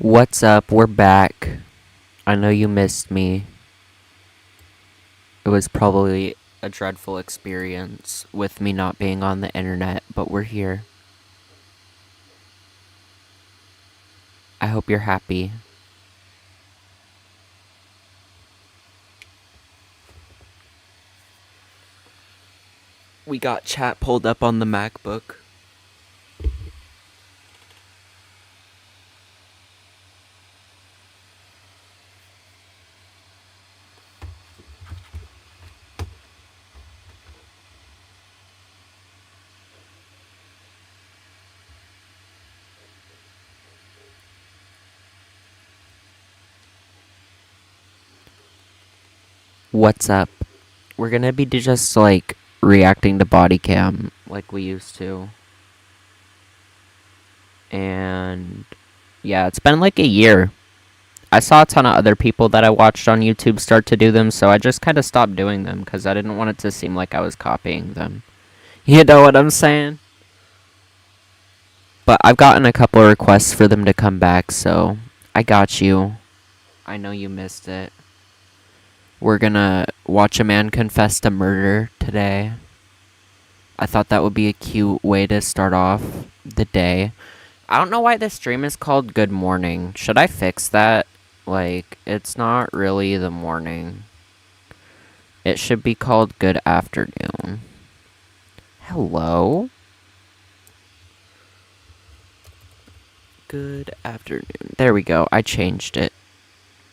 What's up? We're back. I know you missed me. It was probably a dreadful experience with me not being on the internet, but we're here. I hope you're happy. We got chat pulled up on the MacBook. What's up? We're gonna be just like reacting to body cam like we used to. And yeah, it's been like a year. I saw a ton of other people that I watched on YouTube start to do them, so I just kind of stopped doing them because I didn't want it to seem like I was copying them. You know what I'm saying? But I've gotten a couple of requests for them to come back, so I got you. I know you missed it. We're gonna watch a man confess to murder today. I thought that would be a cute way to start off the day. I don't know why this stream is called Good Morning. Should I fix that? Like, it's not really the morning. It should be called Good Afternoon. Hello? Good afternoon. There we go. I changed it.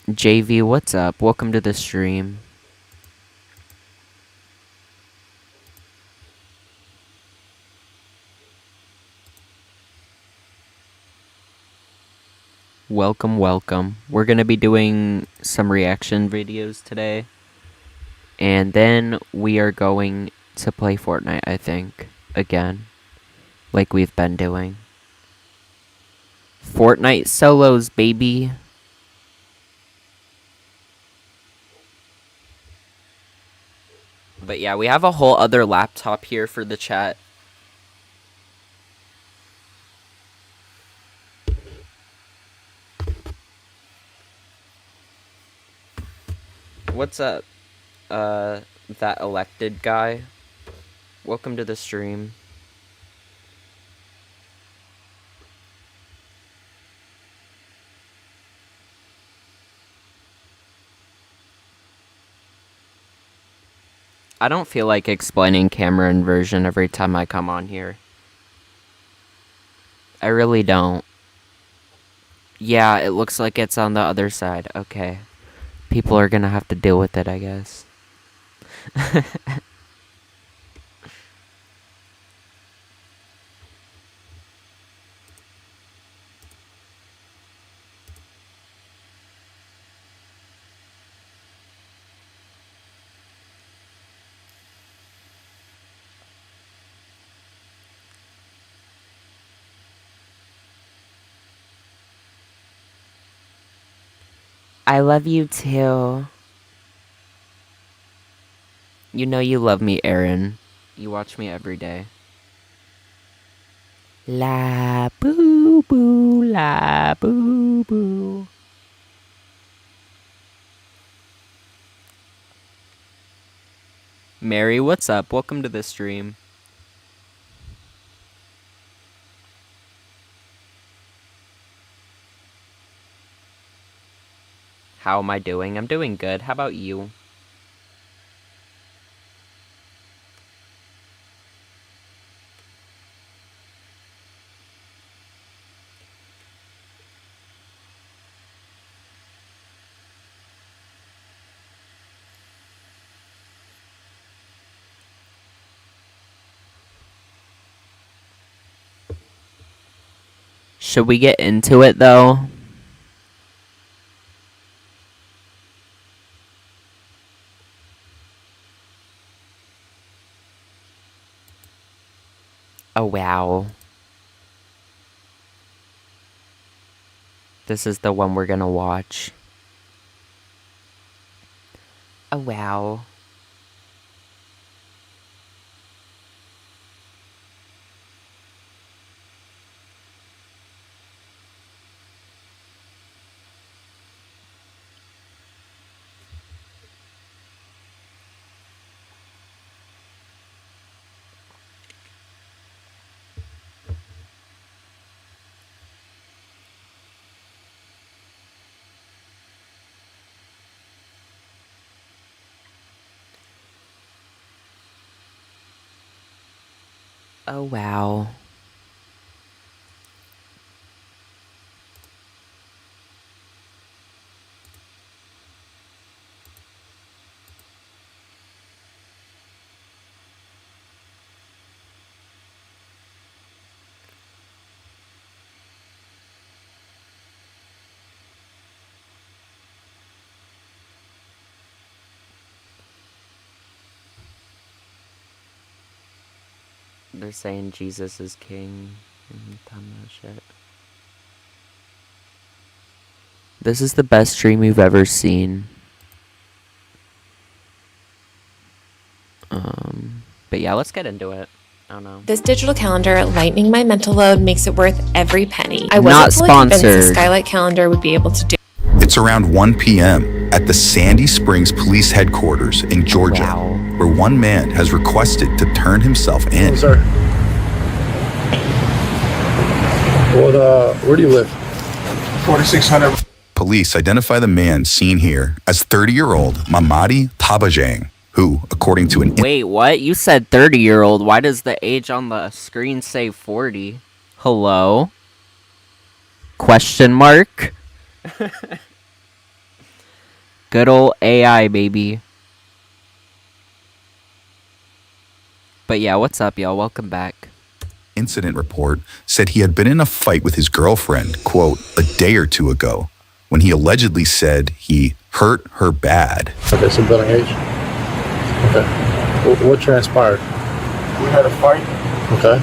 JV, what's up? Welcome to the stream. Welcome, welcome. We're gonna be doing some reaction videos today. And then we are going to play Fortnite, I think. Again. Like we've been doing. Fortnite solos, baby. But yeah, we have a whole other laptop here for the chat. What's up, that elected guy? Welcome to the stream. I don't feel like explaining camera inversion every time I come on here. I really don't. Yeah, it looks like it's on the other side. Okay. People are gonna have to deal with it, I guess. I love you too. You know you love me, Aaron. You watch me every day. La boo boo, la boo boo. Mary, what's up? Welcome to the stream. How am I doing? I'm doing good. How about you? Should we get into it, though? Oh, wow. This is the one we're gonna watch. Oh, wow. Oh, wow. They're saying Jesus is king and ton of shit. This is the best stream we've ever seen. But yeah, let's get into it. I don't know. This digital calendar, lightening my mental load, makes it worth every penny. I Not wasn't fully convinced the sponsored. Skylight calendar would be able to do. It's around 1 p.m. at the Sandy Springs Police Headquarters in Georgia, Wow. where one man has requested to turn himself in. Sir. Where do you live? 4600. Police identify the man seen here as 30-year-old Mamadi Tabajang, who, according to an Wait, what? You said 30-year-old. Why does the age on the screen say 40? Hello? Question mark? Good old AI, baby. But yeah, what's up, y'all? Welcome back. incident report said he had been in a fight with his girlfriend, quote, a day or two ago, when he allegedly said he hurt her bad. Okay, so building age. Okay. What transpired? We had a fight Okay.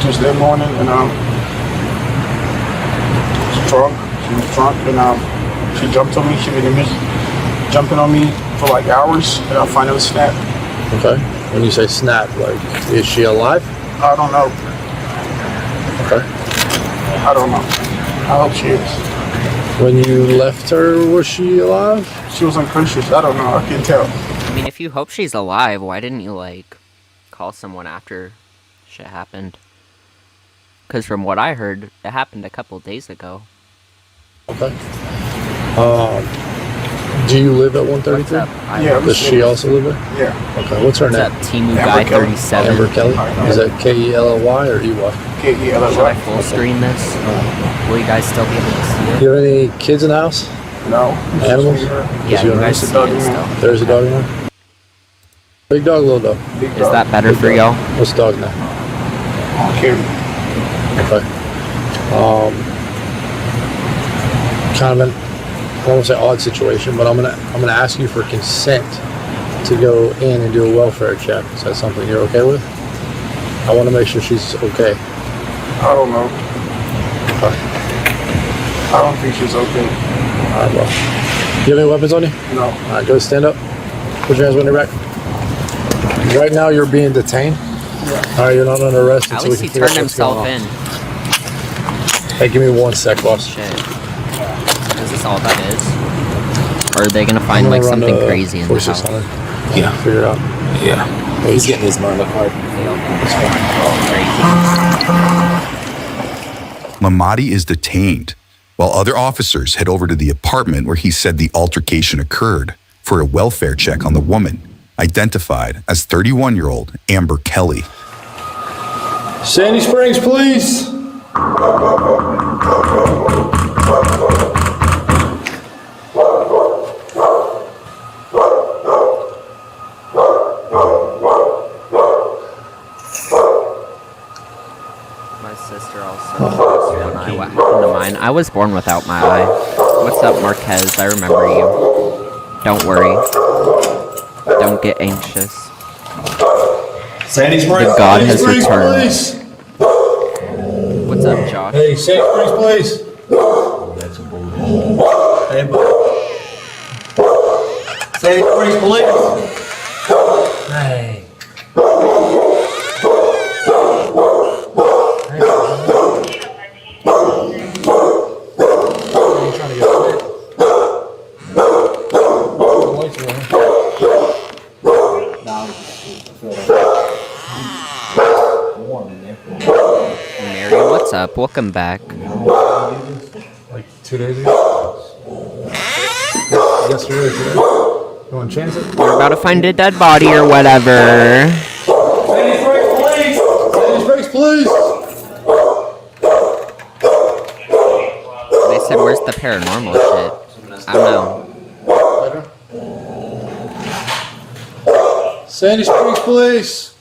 Tuesday morning, and she was drunk. She was drunk, and she jumped on me. She made a miss, jumping on me for like hours, and I finally snapped. Okay. When you say snap, like, is she alive? I don't know. Okay. I don't know. I hope she is. When you left her, was she alive? She was unconscious. I don't know. I can't tell. I mean, if you hope she's alive, why didn't you, like, call someone after shit happened? Because from what I heard, it happened a couple days ago. Okay. Do you live at 133? What's up? Yeah. Does she also live there? Yeah. Okay. What's her What's name? up, Timu Amber Guy Kelly. 37? Amber Kelly. Is that Kelly or EY? K-E-L-L-Y. Should I full screen this? Will you guys still be able to see Do it? you have any kids in the house? No. Animals? Yeah, you you guys It's a see dog it in still. There's a dog in there? Big dog, little dog? Big Is dog. that better for y'all? What's the dog's name? Kim. Okay. Kind of an, I don't want to say odd situation, but I'm gonna ask you for consent to go in and do a welfare check. Is that something you're okay with? I want to make sure she's okay. I don't know. Okay. I don't think she's okay. All right, well. You have any weapons on you? No. All right, go stand up. Put your hands behind your back. Right now, you're being detained. All right, you're not under arrest At until we least can he figure out turned what's going himself on. in. Hey, give me 1 sec, boss. Shit. Is this all that is? Or are they gonna find I'm like gonna run something the crazy in the house? 4600. Yeah. Figure it out. Yeah. He's getting his Marla card. Mamadi is detained, while other officers head over to the apartment where he said the altercation occurred for a welfare check on the woman, identified as 31-year-old Amber Kelly. Sandy Springs, please. My sister also lost one eye. What happened to mine? I was born without my eye. What's up, Marquez? I remember you. Don't worry. Don't get anxious. Sandy Springs. The God has Sandy Springs, returned. please. What's up, Josh? Hey, Sandy Springs, please. Hey, Sandy Springs police. Hey. Mary, what's up? Welcome back. Like 2 days ago? Yesterday, today? You want to chance it? We're about to find a dead body or whatever. Sandy Springs police. the paranormal shit. I don't know. Sandy Springs Police.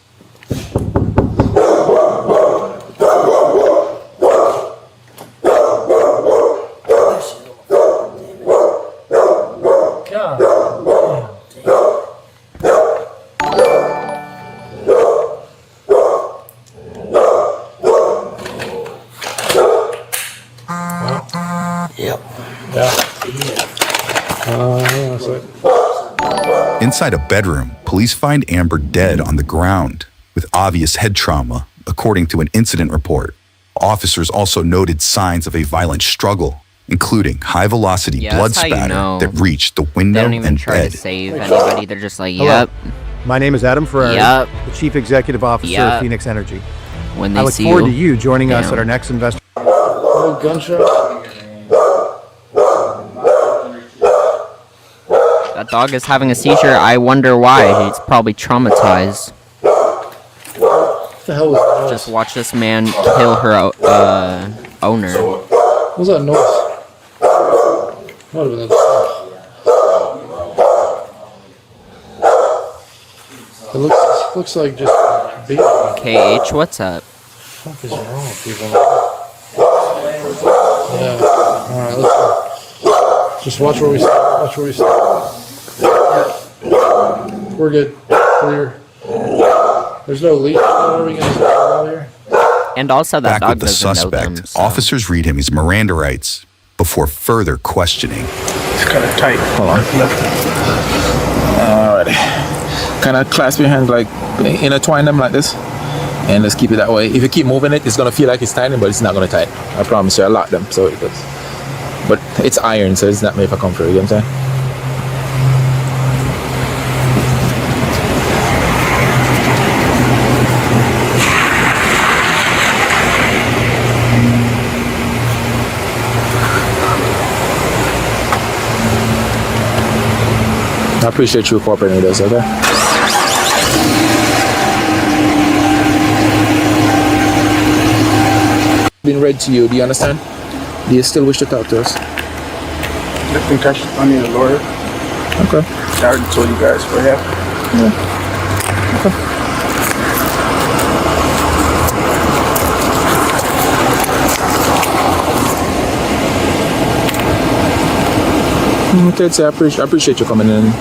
Inside a bedroom, police find Amber dead on the ground with obvious head trauma, according to an incident report. Officers also noted signs of a violent struggle, including high-velocity blood that's how you spatter know. that reached the They window don't even and try bed. to save anybody. They're just like, Hello. yep. My name is Adam Ferrari, Yep. the Chief Executive Officer Yep. of Phoenix Energy. When they I look see forward you. to you joining us Damn. at our next investigation. Oh, gunshot. That dog is having a seizure. I wonder why. He's probably traumatized. What the hell was that? Just watch this man kill her owner. What was that noise? Might have been that. It looks like just beating. KH, what's up? What the fuck is wrong with people? Yeah. Alright, let's go. Just watch where we stop. Watch where we stop. We're good. Clear. There's no leash. What are we gonna stop out here? And also that Back dog with the doesn't know suspect, them. So. officers read him his Miranda rights before further questioning. It's kind of tight. Hold on. Alright. Kind of clasp your hands, like intertwine them like this, and just keep it that way. If you keep moving it, it's gonna feel like it's tightening, but it's not gonna tighten. I promise you. I lock them, so it does. But it's iron, so it's not made for comfort. You know what I'm saying? I appreciate you cooperating with us, okay? Been read to you, do you understand? Do you still wish to talk to us? I think I need a lawyer. Okay. I already told you guys for help. Okay, so I appreciate you coming in.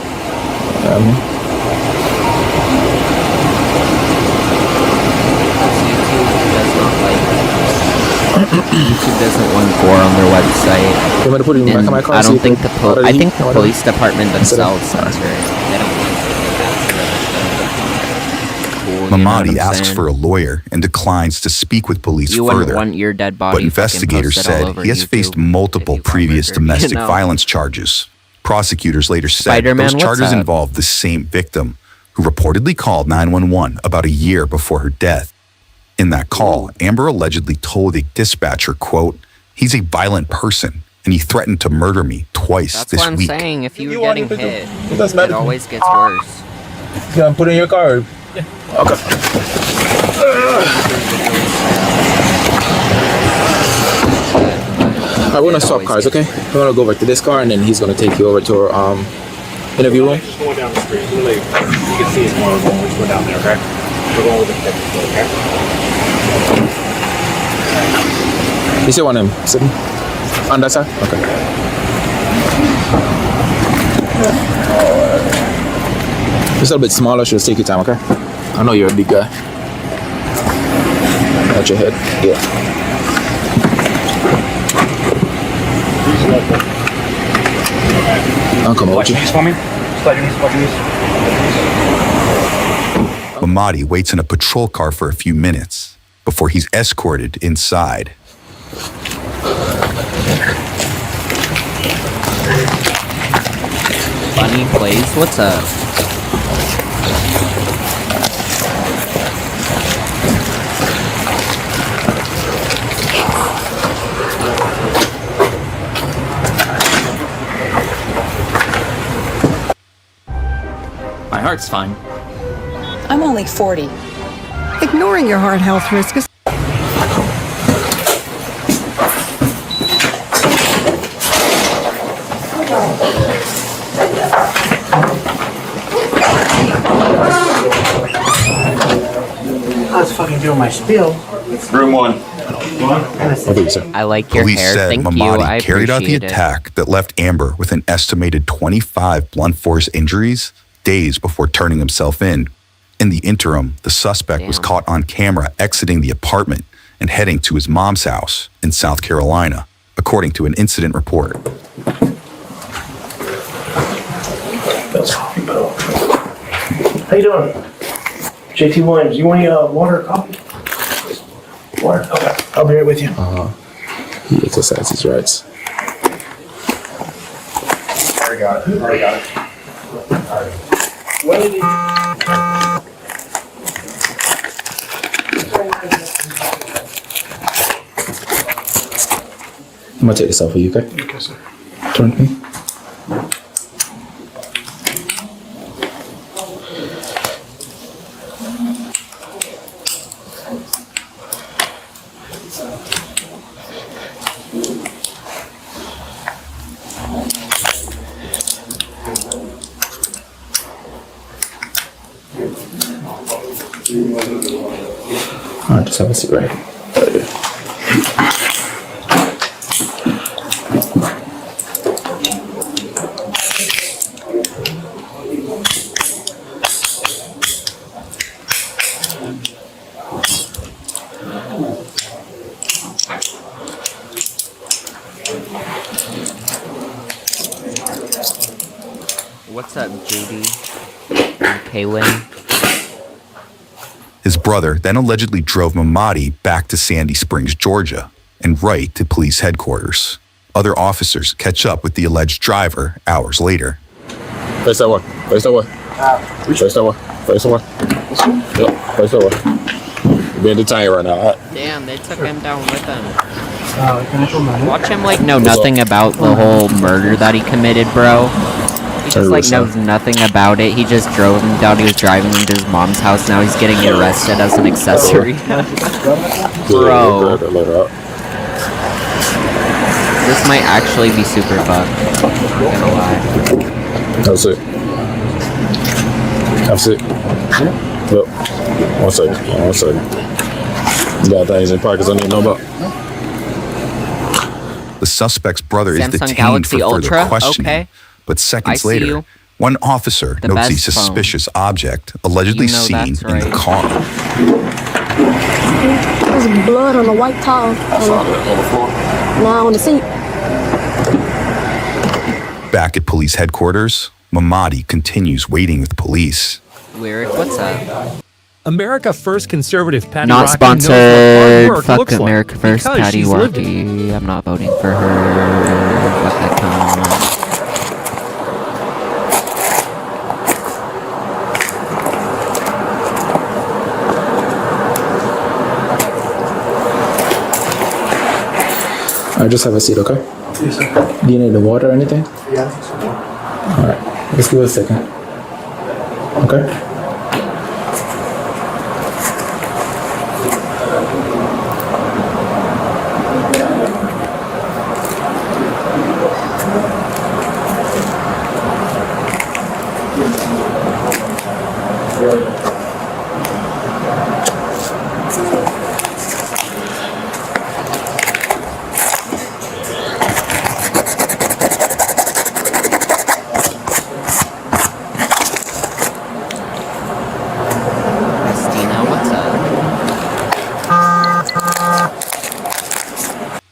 YouTube doesn't want gore on their website. You want me to put it in the back And of my car? I so don't you think can the order I heat think or the whatever? police department Instead of- themselves censor it. They don't want cool, Mamadi you know what I'm asks saying? for a lawyer and declines to speak with police You wouldn't further. want your dead body But investigators fucking posted all said over he has YouTube faced if multiple you got previous murdered, domestic you know? violence charges. Prosecutors later said Spider-Man, those what's charges up? involved the same victim, who reportedly called 911 about a year before her death. In that call, Amber allegedly told a dispatcher, quote, "He's a violent person, and he threatened to murder me twice That's this what I'm week." saying. If you You were want getting me to do- hit, It doesn't matter. it always gets worse. You want to put it in your car? Okay. I want to swap cars, okay? I'm going to go back to this car, and then he's going to take you over to our interview room. Just going down the street. Literally, you can see his car going. We're just going down there, okay? We're going with the picture, okay? You see one of them sitting on that side? Okay. Just a little bit smaller, so just take your time, okay? I know you're a big guy. At your head. Yeah. I'll come over Watch with your you. knees for me. Slide your knees, watch your knees. Mamadi waits in a patrol car for a few minutes before he's escorted inside. Bunny plays. What's up? My heart's fine. I'm only 40. Ignoring your heart health risk is I was fucking doing my spiel. Room 1. Okay, sir. I like your Police hair. said Thank you. Mamadi I carried out the appreciate it. attack that left Amber with an estimated 25 blunt force injuries days before turning himself in. In the interim, the suspect was caught on camera exiting the apartment and heading to his mom's house in South Carolina, according to an incident report. How you doing? JT Williams, you want any water or coffee? Water? Okay, I'll be right with you. He exercises his rights. Already got it. Already got it. When did he... I'm gonna take this out for you, okay? Okay, sir. Turn to me. All right, just have a seat right here. What's up, JD? And Kaylin? His brother then allegedly drove Mamadi back to Sandy Springs, Georgia, and right to police headquarters. Other officers catch up with the alleged driver hours later. Face that way. Face that way. Face that way. Face that way. Yep. Face that way. You're being detained right now. Damn, they took him down with them. Watch him like know nothing about the whole murder that he committed, bro. He just like knows nothing about it. He just drove him down. He was driving him to his mom's house. Now he's getting arrested as an accessory. Bro. This might actually be super fun. Not gonna lie. That's it. That's it. Look. 1 second. 1 second. You got things in pockets I need to know about. The suspect's brother is Samsung detained Galaxy for further Ultra? questioning. Okay. But seconds I see later, you. one officer The notes a best phone. suspicious object allegedly You know seen that's in the right. car. There's blood on the white towel. I saw that on the floor. Now on the seat. Back at police headquarters, Mamadi continues waiting with police. Lyric, what's up? America First conservative Patty Not Rocky knows what sponsored. hard work Fuck looks like America First, because Patty she's lived it. Rocky. I'm not voting for her. Fuck that cunt. All right, just have a seat, okay? Yes, sir. Do you need the water or anything? Yeah. All right, let's give it a second. Okay.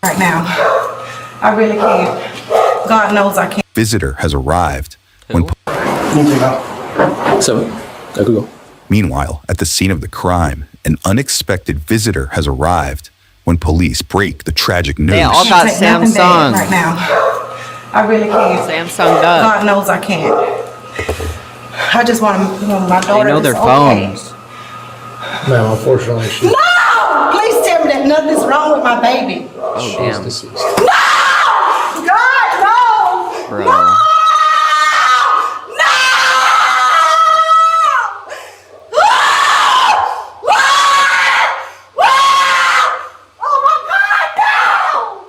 Right now. I really can't. God knows I can't. Visitor has arrived. When So, I could go. Meanwhile, at the scene of the crime, an unexpected visitor has arrived when police break the tragic news. They all got Take nothing bad Samsung. right now. I really can't. Samsunged up. God knows I can't. I just want my daughter They know is their okay. phones. No, unfortunately, she, No! Please tell me that nothing's wrong with my baby. Oh, she's damn. deceased. No! God, no! Bro. No! No! Oh my God,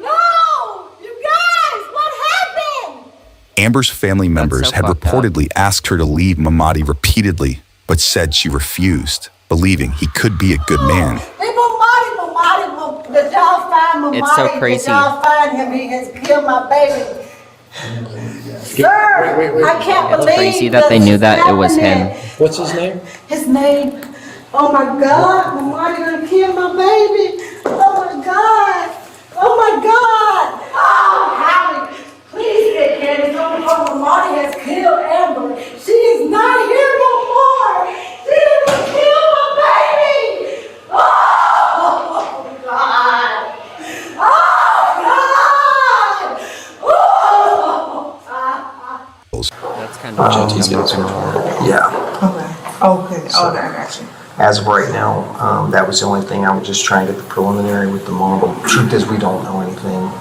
no! No! You guys, what happened? Amber's family members so had fucked up. reportedly asked her to leave Mamadi repeatedly, but said she refused, believing he could be a good man. It's so crazy. Find him. He has killed my baby. Sir, I can't believe It's crazy that they knew that it was him. What's his name? His name. Oh my God, Mamadi gonna kill my baby. Oh my God. Oh my God. Oh, Howie, please get Candace. Mamadi has killed Amber. She is not here no more. She didn't kill my baby. Oh God. That's kind of Yeah. Okay. So, I got you. as of right now, that was the only thing. I was just trying to get the preliminary with the mom. But truth is, we don't know anything.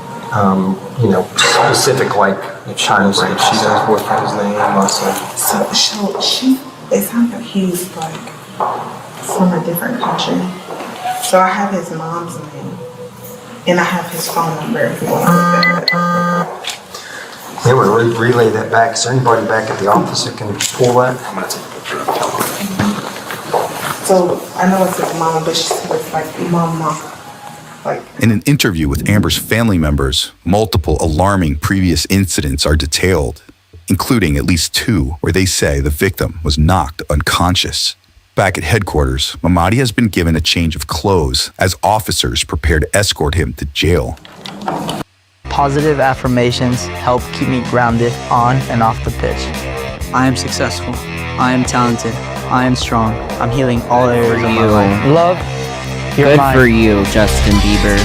Specific like time frame. If she knows boyfriend's name also. So she, it sounds like he's like from a different country. So I have his mom's name and I have his phone number if you want to look that up. Yeah, we'll relay that back. Is there anybody back at the office that can pull that? So I know it's his mom, but she said it's like mama. In an interview with Amber's family members, multiple alarming previous incidents are detailed, including at least 2 where they say the victim was knocked unconscious. Back at headquarters, Mamadi has been given a change of clothes as officers prepare to escort him to jail. Positive affirmations help keep me grounded on and off the pitch. I am successful. I am talented. I am strong. I'm healing all areas of my life. Love, Good for you, Justin Bieber.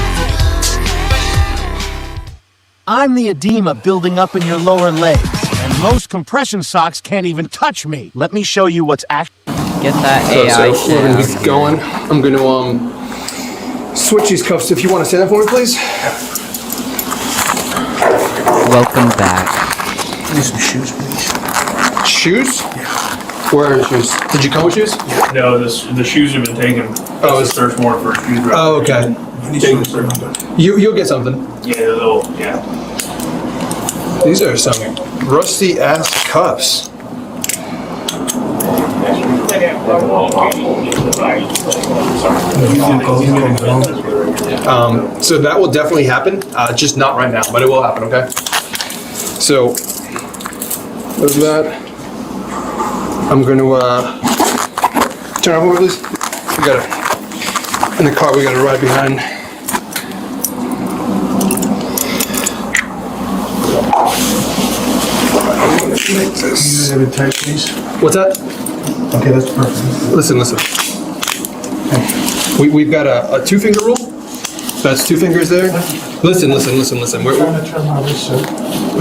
I'm the edema building up in your lower legs, and most compression socks can't even touch me. Let me show you what's actually. Get that AI so shit. We're gonna get going. I'm gonna switch these cuffs. If you want to stand up for me, please. Welcome back. Need some shoes, please. Shoes? Yeah. Where are the shoes? Did you come with shoes? No, the shoes have been taken. Oh, it's a search warrant for a shoes. Oh, okay. You'll get something. Yeah. These are some rusty ass cuffs. So that will definitely happen, just not right now, but it will happen, okay? So, with that, I'm going to turn off over, please. We gotta, in the car, we gotta ride behind. Make this. What's that? Okay, that's perfect. Listen. We've got a 2-finger rule. That's 2 fingers there. Listen. I'm trying to turn my wrist, sir.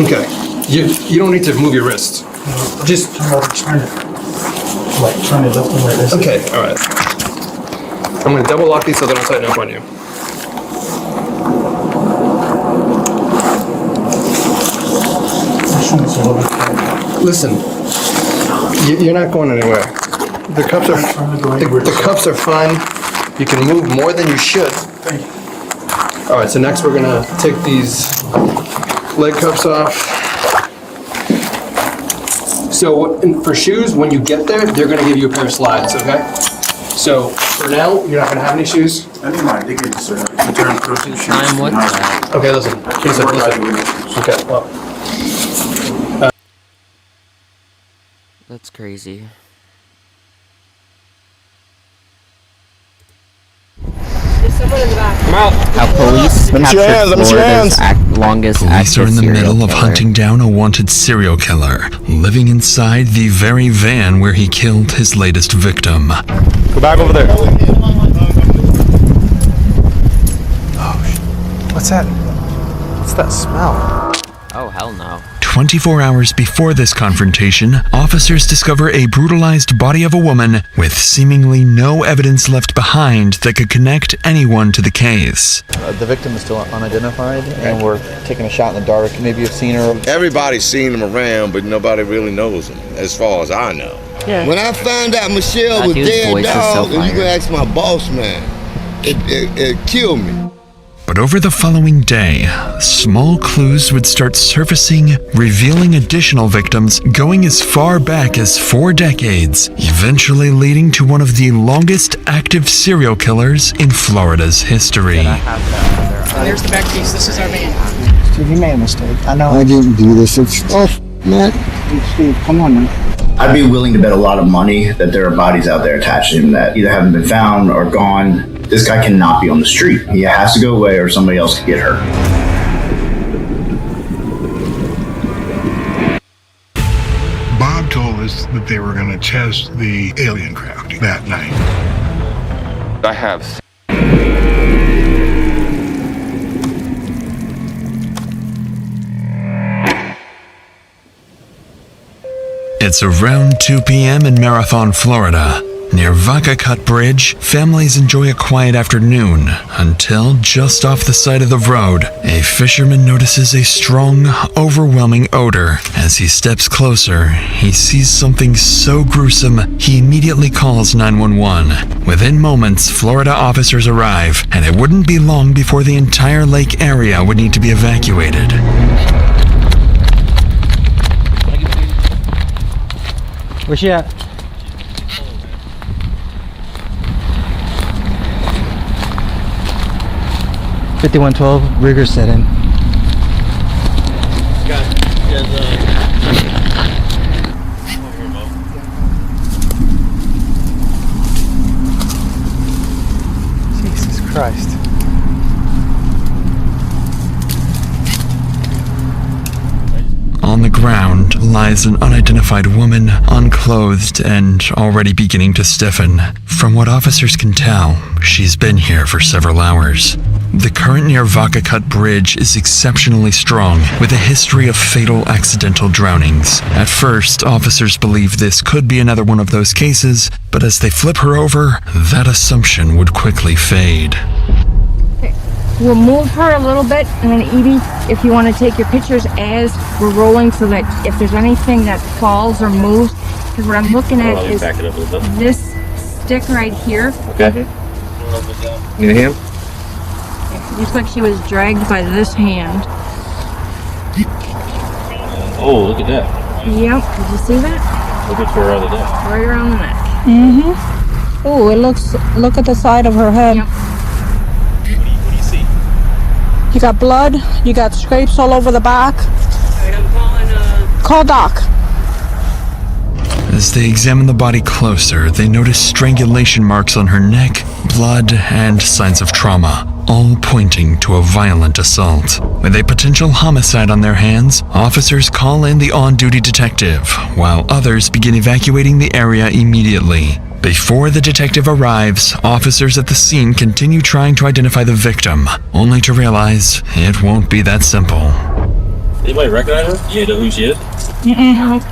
Okay. You don't need to move your wrist. Just trying to lift them like this. Okay, all right. I'm gonna double lock these so they don't tighten up on you. Listen, you're not going anywhere. The cuffs are fine. You can move more than you should. Thank you. All right, so next we're gonna take these leg cuffs off. So for shoes, when you get there, they're gonna give you a pair of slides, okay? So for now, you're not gonna have any shoes. I need my ticket, sir. Return protein shoes. I'm with that. Okay, listen. Okay, well. That's crazy. Come out. How police captured Florida's longest Police are in the middle of killer. hunting down a wanted serial killer, living inside the very van where he killed his latest victim. Go back over there. Oh, what's that? What's that smell? Oh, hell no. 24 hours before this confrontation, officers discover a brutalized body of a woman with seemingly no evidence left behind that could connect anyone to the case. The victim is still unidentified, and we're taking a shot in the dark. Maybe you've seen her. Everybody's seen him around, but nobody really knows him, as far as I know. Yeah. When I found out Michelle was dead, dog, and you can ask my boss man, it killed me. But over the following day, small clues would start surfacing, revealing additional victims going as far back as 4 decades, eventually leading to one of the longest active serial killers in Florida's history. There's the back piece. This is our van. Steve, you made a mistake. I know. I didn't do this. It's Matt. Steve, come on, man. I'd be willing to bet a lot of money that there are bodies out there attached to him that either haven't been found or gone. This guy cannot be on the street. He has to go away or somebody else could get hurt. Bob told us that they were going to test the alien craft that night. I have. It's around 2 p.m. in Marathon, Florida. Near Vaca Cut Bridge, families enjoy a quiet afternoon until just off the side of the road, a fisherman notices a strong, overwhelming odor. As he steps closer, he sees something so gruesome, he immediately calls 911. Within moments, Florida officers arrive, and it wouldn't be long before the entire lake area would need to be evacuated. Where's she at? $5112, rigor set in. Jesus Christ. On the ground lies an unidentified woman, unclothed and already beginning to stiffen. From what officers can tell, she's been here for several hours. The current near Vaca Cut Bridge is exceptionally strong, with a history of fatal accidental drownings. At first, officers believed this could be another one of those cases, but as they flip her over, that assumption would quickly fade. We'll move her a little bit, and then Edie, if you want to take your pictures as we're rolling so that if there's anything that falls or moves, because what I'm looking at is this stick right here. Okay. Need a hand? Looks like she was dragged by this hand. Oh, look at that. Yep, did you see that? Look at her around the neck. Right around the neck. Mm-hmm. Oh, look at the side of her head. Yep. What do you see? You got blood, you got scrapes all over the back. Alright, I'm calling, Call Doc. As they examine the body closer, they notice strangulation marks on her neck, blood, and signs of trauma, all pointing to a violent assault. With a potential homicide on their hands, officers call in the on-duty detective, while others begin evacuating the area immediately. Before the detective arrives, officers at the scene continue trying to identify the victim, only to realize it won't be that simple. Anybody recognize her? You know who she is? Mm-mm.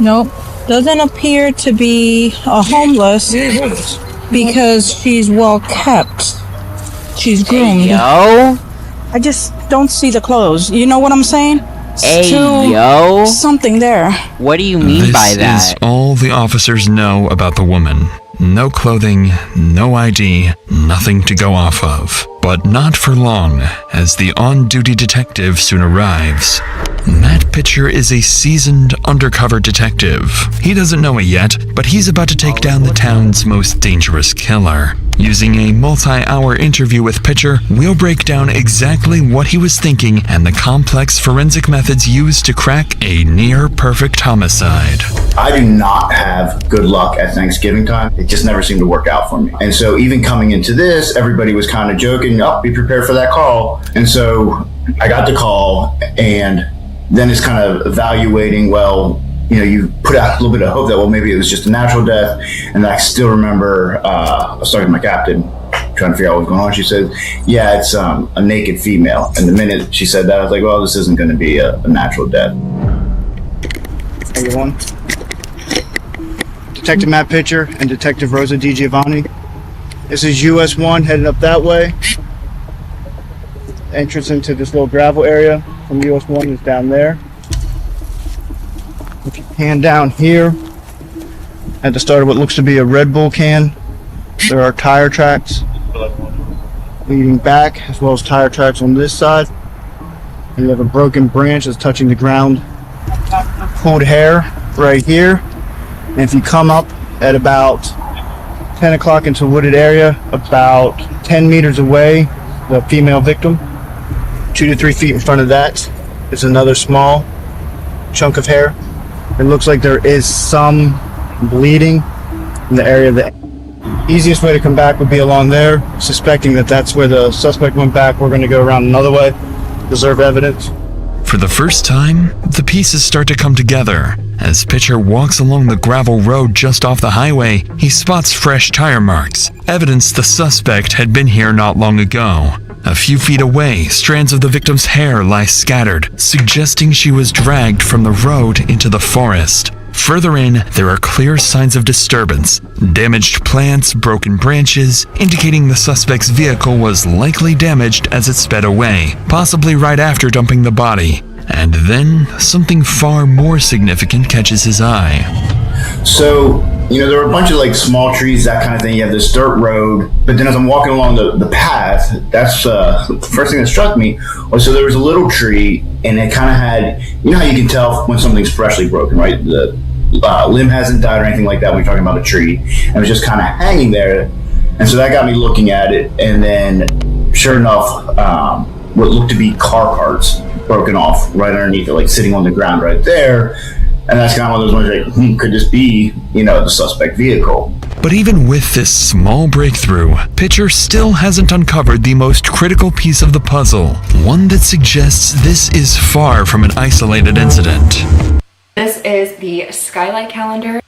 Nope. Doesn't appear to be a homeless because she's well kept. She's groomed. Hey, yo. I just don't see the clothes. You know what I'm saying? Hey, yo. Something there. What do you mean by that? This is all the officers know about the woman. No clothing, no ID, nothing to go off of. But not for long, as the on-duty detective soon arrives. Matt Pitcher is a seasoned undercover detective. He doesn't know it yet, but he's about to take down the town's most dangerous killer. Using a multi-hour interview with Pitcher, we'll break down exactly what he was thinking and the complex forensic methods used to crack a near-perfect homicide. I do not have good luck at Thanksgiving time. It just never seemed to work out for me. And so even coming into this, everybody was kind of joking, oh, be prepared for that call. And so I got the call, and then it's kind of evaluating, well, you know, you put out a little bit of hope that, well, maybe it was just a natural death. And I still remember I was talking to my captain, trying to figure out what was going on. She said, yeah, it's a naked female. And the minute she said that, I was like, well, this isn't going to be a natural death. Everyone. Detective Matt Pitcher and Detective Rosa DiGiovanni. This is US 1 heading up that way. Entrance into this little gravel area from US 1 is down there. If you pan down here, at the start of what looks to be a Red Bull can, there are tire tracks. leading back, as well as tire tracks on this side. And you have a broken branch that's touching the ground. Pulled hair right here. And if you come up at about 10 o'clock into a wooded area, about 10 meters away, the female victim, 2 to 3 feet in front of that is another small chunk of hair. It looks like there is some bleeding in the area of the easiest way to come back would be along there. Suspecting that that's where the suspect went back, we're going to go around another way, preserve evidence. For the first time, the pieces start to come together. As Pitcher walks along the gravel road just off the highway, he spots fresh tire marks, evidence the suspect had been here not long ago. A few feet away, strands of the victim's hair lie scattered, suggesting she was dragged from the road into the forest. Further in, there are clear signs of disturbance. Damaged plants, broken branches, indicating the suspect's vehicle was likely damaged as it sped away, possibly right after dumping the body. And then, something far more significant catches his eye. So, there were a bunch of like small trees, that kind of thing. You have this dirt road, but then as I'm walking along the path, that's the first thing that struck me was, so there was a little tree, and it kind of had, how you can tell when something's freshly broken, right? The limb hasn't died or anything like that when you're talking about a tree, and it was just kind of hanging there. And so that got me looking at it, and then sure enough, what looked to be car parts broken off right underneath it, like sitting on the ground right there. And that's kind of one of those ones like, could this be, the suspect vehicle? But even with this small breakthrough, Pitcher still hasn't uncovered the most critical piece of the puzzle, one that suggests this is far from an isolated incident. This is the skylight calendar.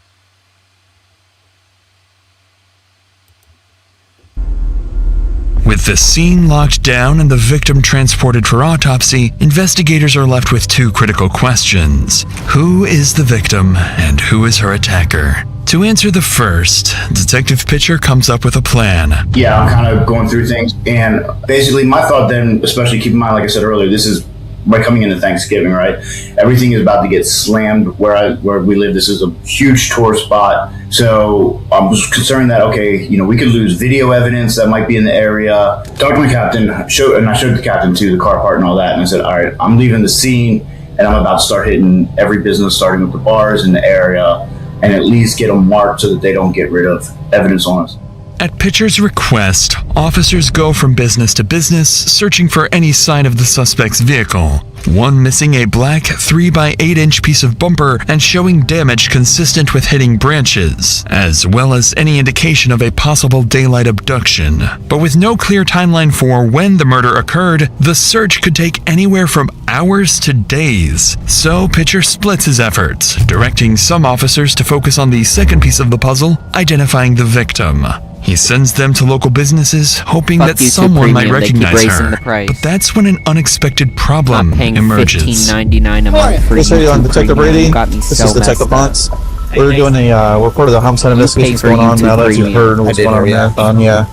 With the scene locked down and the victim transported for autopsy, investigators are left with two critical questions. Who is the victim and who is her attacker? To answer the first, Detective Pitcher comes up with a plan. Yeah, I'm kind of going through things, and basically my thought then, especially keep in mind, like I said earlier, this is by coming into Thanksgiving, right? Everything is about to get slammed where we live. This is a huge tourist spot. So I was concerned that, okay, we could lose video evidence that might be in the area. Talked to my captain, and I showed the captain too, the car part and all that. And I said, all right, I'm leaving the scene and I'm about to start hitting every business, starting with the bars in the area, and at least get them marked so that they don't get rid of evidence on us. At Pitcher's request, officers go from business to business, searching for any sign of the suspect's vehicle. One missing a black 3x8-inch piece of bumper and showing damage consistent with hitting branches, as well as any indication of a possible daylight abduction. But with no clear timeline for when the murder occurred, the search could take anywhere from hours to days. So Pitcher splits his efforts, directing some officers to focus on the second piece of the puzzle, identifying the victim. He sends them to local businesses, hoping that someone might recognize her. But that's when an unexpected problem emerges. $15.99 a month for Yes, sir, Detective Brady. Got me This so is Detective messed up. Ponce. We're doing we're part of the homicide investigation going on now that you've heard what's going on in the marathon, yeah.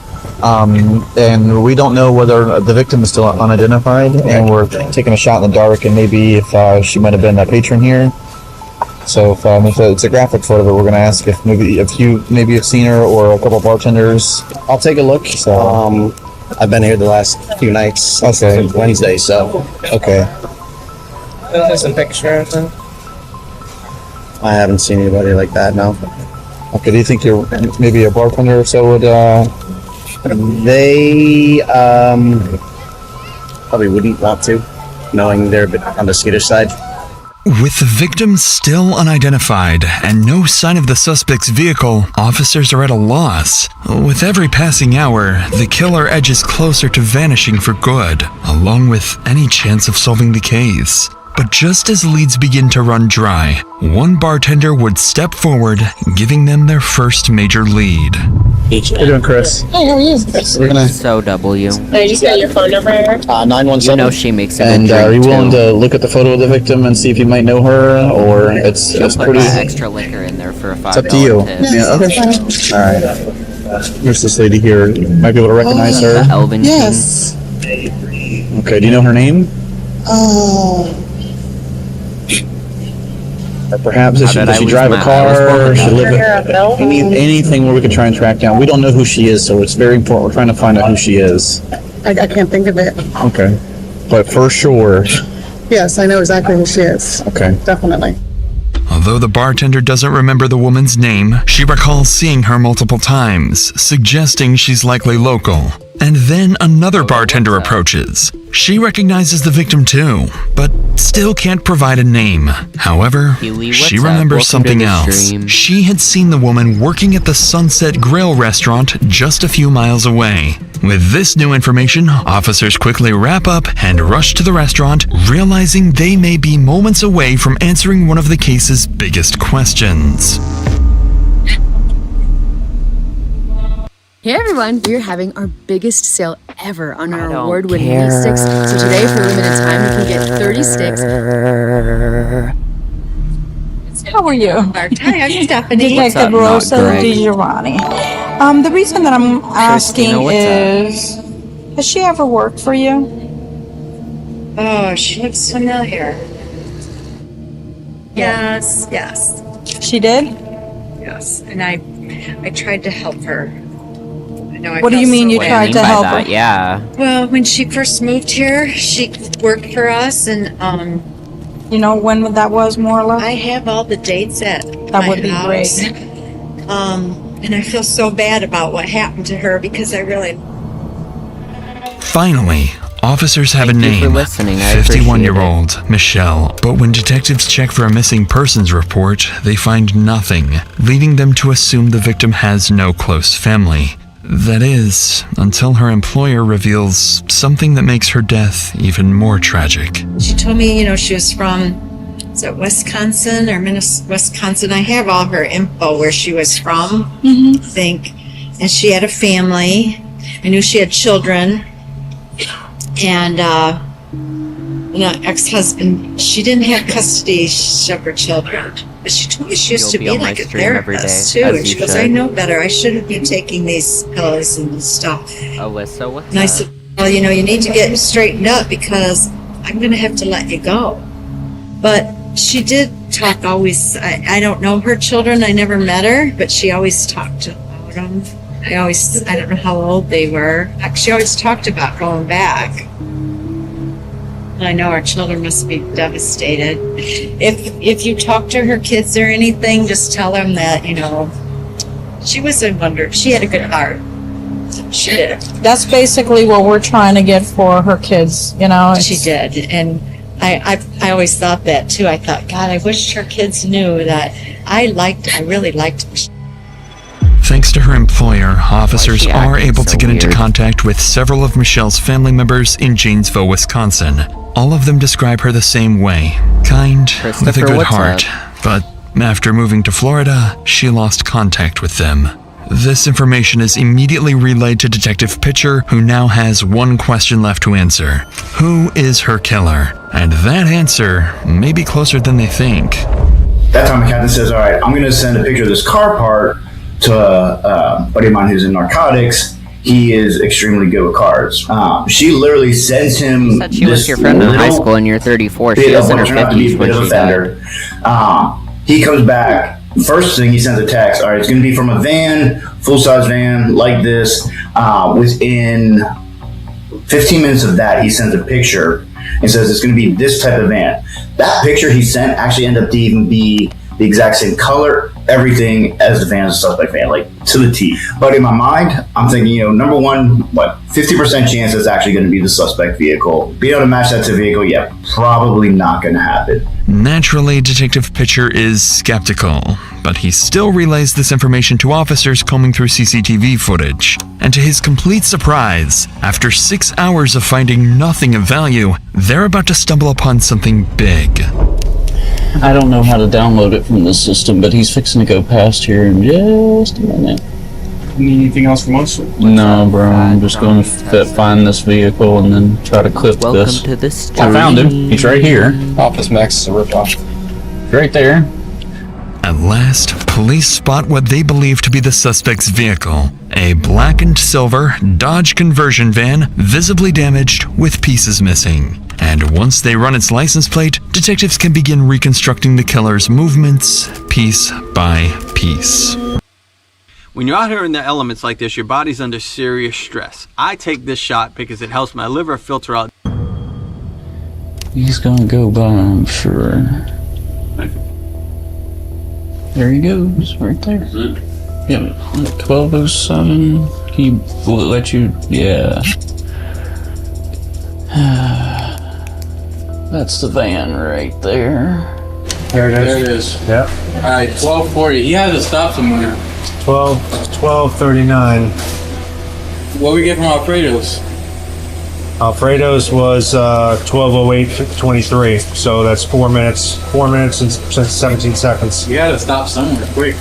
And we don't know whether the victim is still unidentified, and we're taking a shot in the dark, and maybe if she might have been a patron here. So if it's a graphic photo, but we're going to ask if you have seen her or a couple of bartenders. I'll take a look. So I've been here the last few nights. Okay. Wednesday, so. Okay. There's a picture. I haven't seen anybody like that, no. Okay, do you think you're maybe a bartender or so would, They, probably wouldn't want to, knowing they're a bit on the skittish side. With the victim still unidentified and no sign of the suspect's vehicle, officers are at a loss. With every passing hour, the killer edges closer to vanishing for good, along with any chance of solving the case. But just as leads begin to run dry, one bartender would step forward, giving them their first major lead. How you doing, Chris? Hey, how are you? We're gonna So W. I just got your phone number. 917. You know she makes a And good drink are you willing too. to look at the photo of the victim and see if you might know her, or it's Put pretty? that extra liquor in there for a $5 It's up to you. tip. Yeah. Okay. All right. Here's this lady here. You might be able to recognize her. Elvin Yes. Okay. Do you know her name? Or perhaps does she drive a car, or she live anything where we can try and track down. We don't know who she is, so it's very important. We're trying to find out who she is. I can't think of it. Okay. But for sure. Yes, I know exactly who she is. Okay. Definitely. Although the bartender doesn't remember the woman's name, she recalls seeing her multiple times, suggesting she's likely local. And then another bartender approaches. She recognizes the victim too, but still can't provide a name. However, she remembers something else. She had seen the woman working at the Sunset Grill restaurant just a few miles away. With this new information, officers quickly wrap up and rush to the restaurant, realizing they may be moments away from answering one of the case's biggest questions. Hey everyone, we're having our biggest sale ever on our award-winning meat sticks. So today, for a limited time, you can get 30 sticks. How are you? Hi, I'm Stephanie. Detective Rosa DiGiovanni. The reason that I'm asking is, has she ever worked for you? Oh, she looks familiar. Yes. She did? Yes, and I tried to help her. What do you mean you tried to help her? Yeah. Well, when she first moved here, she worked for us, and you know when that was, more or less? I have all the dates at that would be house. Great. And I feel so bad about what happened to her because I really. Finally, officers have a name, 51-year-old Michelle. But when detectives check for a missing persons report, they find nothing, leading them to assume the victim has no close family. That is, until her employer reveals something that makes her death even more tragic. She told me, she was from, is it Wisconsin or Wisconsin? I have all her info where she was from, I think. And she had a family. I knew she had children. And, ex-husband, she didn't have custody of her children. But she told me she used to be like a therapist too. And she goes, I know better. I shouldn't be taking these pills and stuff. Alyssa, what's And I said, well, you need to get straightened up because I'm going to have to let you go. But she did talk always. I don't know her children. I never met her, but she always talked about them. I don't know how old they were. She always talked about going back. I know our children must be devastated. If you talk to her kids or anything, just tell them that, she was a wonder. She had a good heart. She did. That's basically what we're trying to get for her kids, She did. And I always thought that too. I thought, God, I wish her kids knew that I really liked her. Thanks to her employer, officers are able to get into contact with several of Michelle's family members in Janesville, Wisconsin. All of them describe her the same way, kind, with a good heart. But after moving to Florida, she lost contact with them. This information is immediately relayed to Detective Pitcher, who now has one question left to answer. Who is her killer? And that answer may be closer than they think. That time the captain says, all right, I'm going to send a picture of this car part to a buddy of mine who's in narcotics. He is extremely good with cars. She literally sends him. You said she was your friend in high school and you're 34. She was in her 50s when she died. He comes back. First thing he sends a text. All right, it's going to be from a van, full-size van like this. Within 15 minutes of that, he sends a picture and says it's going to be this type of van. That picture he sent actually ended up to even be the exact same color, everything as the van, as a suspect van, like to the T. But in my mind, I'm thinking, number one, 50% chance it's actually going to be the suspect vehicle. Being able to match that to vehicle, yeah, probably not going to happen. Naturally, Detective Pitcher is skeptical, but he still relays this information to officers combing through CCTV footage. And to his complete surprise, after 6 hours of finding nothing of value, they're about to stumble upon something big. I don't know how to download it from the system, but he's fixing to go past here in just a minute. Need anything else from us? No, bro. I'm just going to find this vehicle and then try to clip this. Welcome to the stream. I found him. He's right here. Office Max is a ripoff. Right there. At last, police spot what they believe to be the suspect's vehicle. A black and silver Dodge conversion van, visibly damaged with pieces missing. And once they run its license plate, detectives can begin reconstructing the killer's movements piece by piece. When you're out here in the elements like this, your body's under serious stress. I take this shot because it helps my liver filter out. He's gonna go by, I'm sure. There he goes, right there. Yeah, 1207. He will let you, yeah. That's the van right there. There it is. There it is. Yep. Alright, 1240. He had to stop somewhere. 1239. What we get from Alfredo's? Alfredo's was 12:08:23. So that's 4 minutes. 4 minutes and 17 seconds. You had to stop somewhere quick.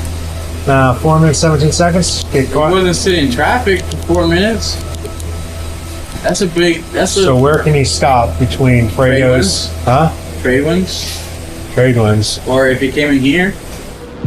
4 minutes 17 seconds. Get He caught. wasn't sitting in traffic for 4 minutes. That's a big. So where can he stop between Fredo's? Huh? Trade winds? Trade winds. Or if he came in here?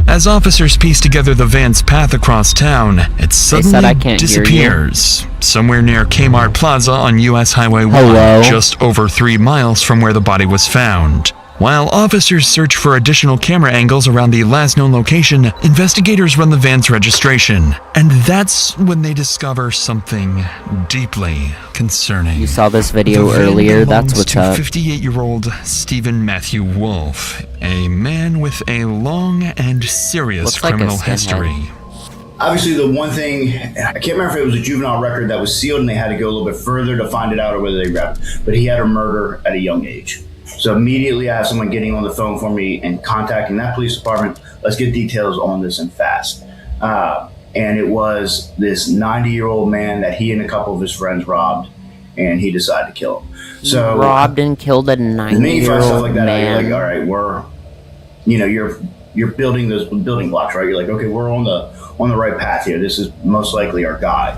As officers piece together the van's path across town, it suddenly I can't hear you. disappears somewhere near Kmart Plaza on US Highway 1, Hello? just over 3 miles from where the body was found. While officers search for additional camera angles around the last known location, investigators run the van's registration. And that's when they discover something deeply concerning. You saw this video The van earlier, that's belongs what's to up. 58-year-old Stephen Matthew Wolf, a man with a long and serious Looks like a criminal skinhead. history. Obviously, the one thing, I can't remember if it was a juvenile record that was sealed and they had to go a little bit further to find it out or whether they grabbed it, but he had a murder at a young age. So immediately I have someone getting on the phone for me and contacting that police department. Let's get details on this and fast. And it was this 90-year-old man that he and a couple of his friends robbed, and he decided to kill him. So Robbed and killed a the minute you find stuff like 90-year-old that, you're man. like, all right, you're building those building blocks, right? You're like, okay, we're on the right path here. This is most likely our guy.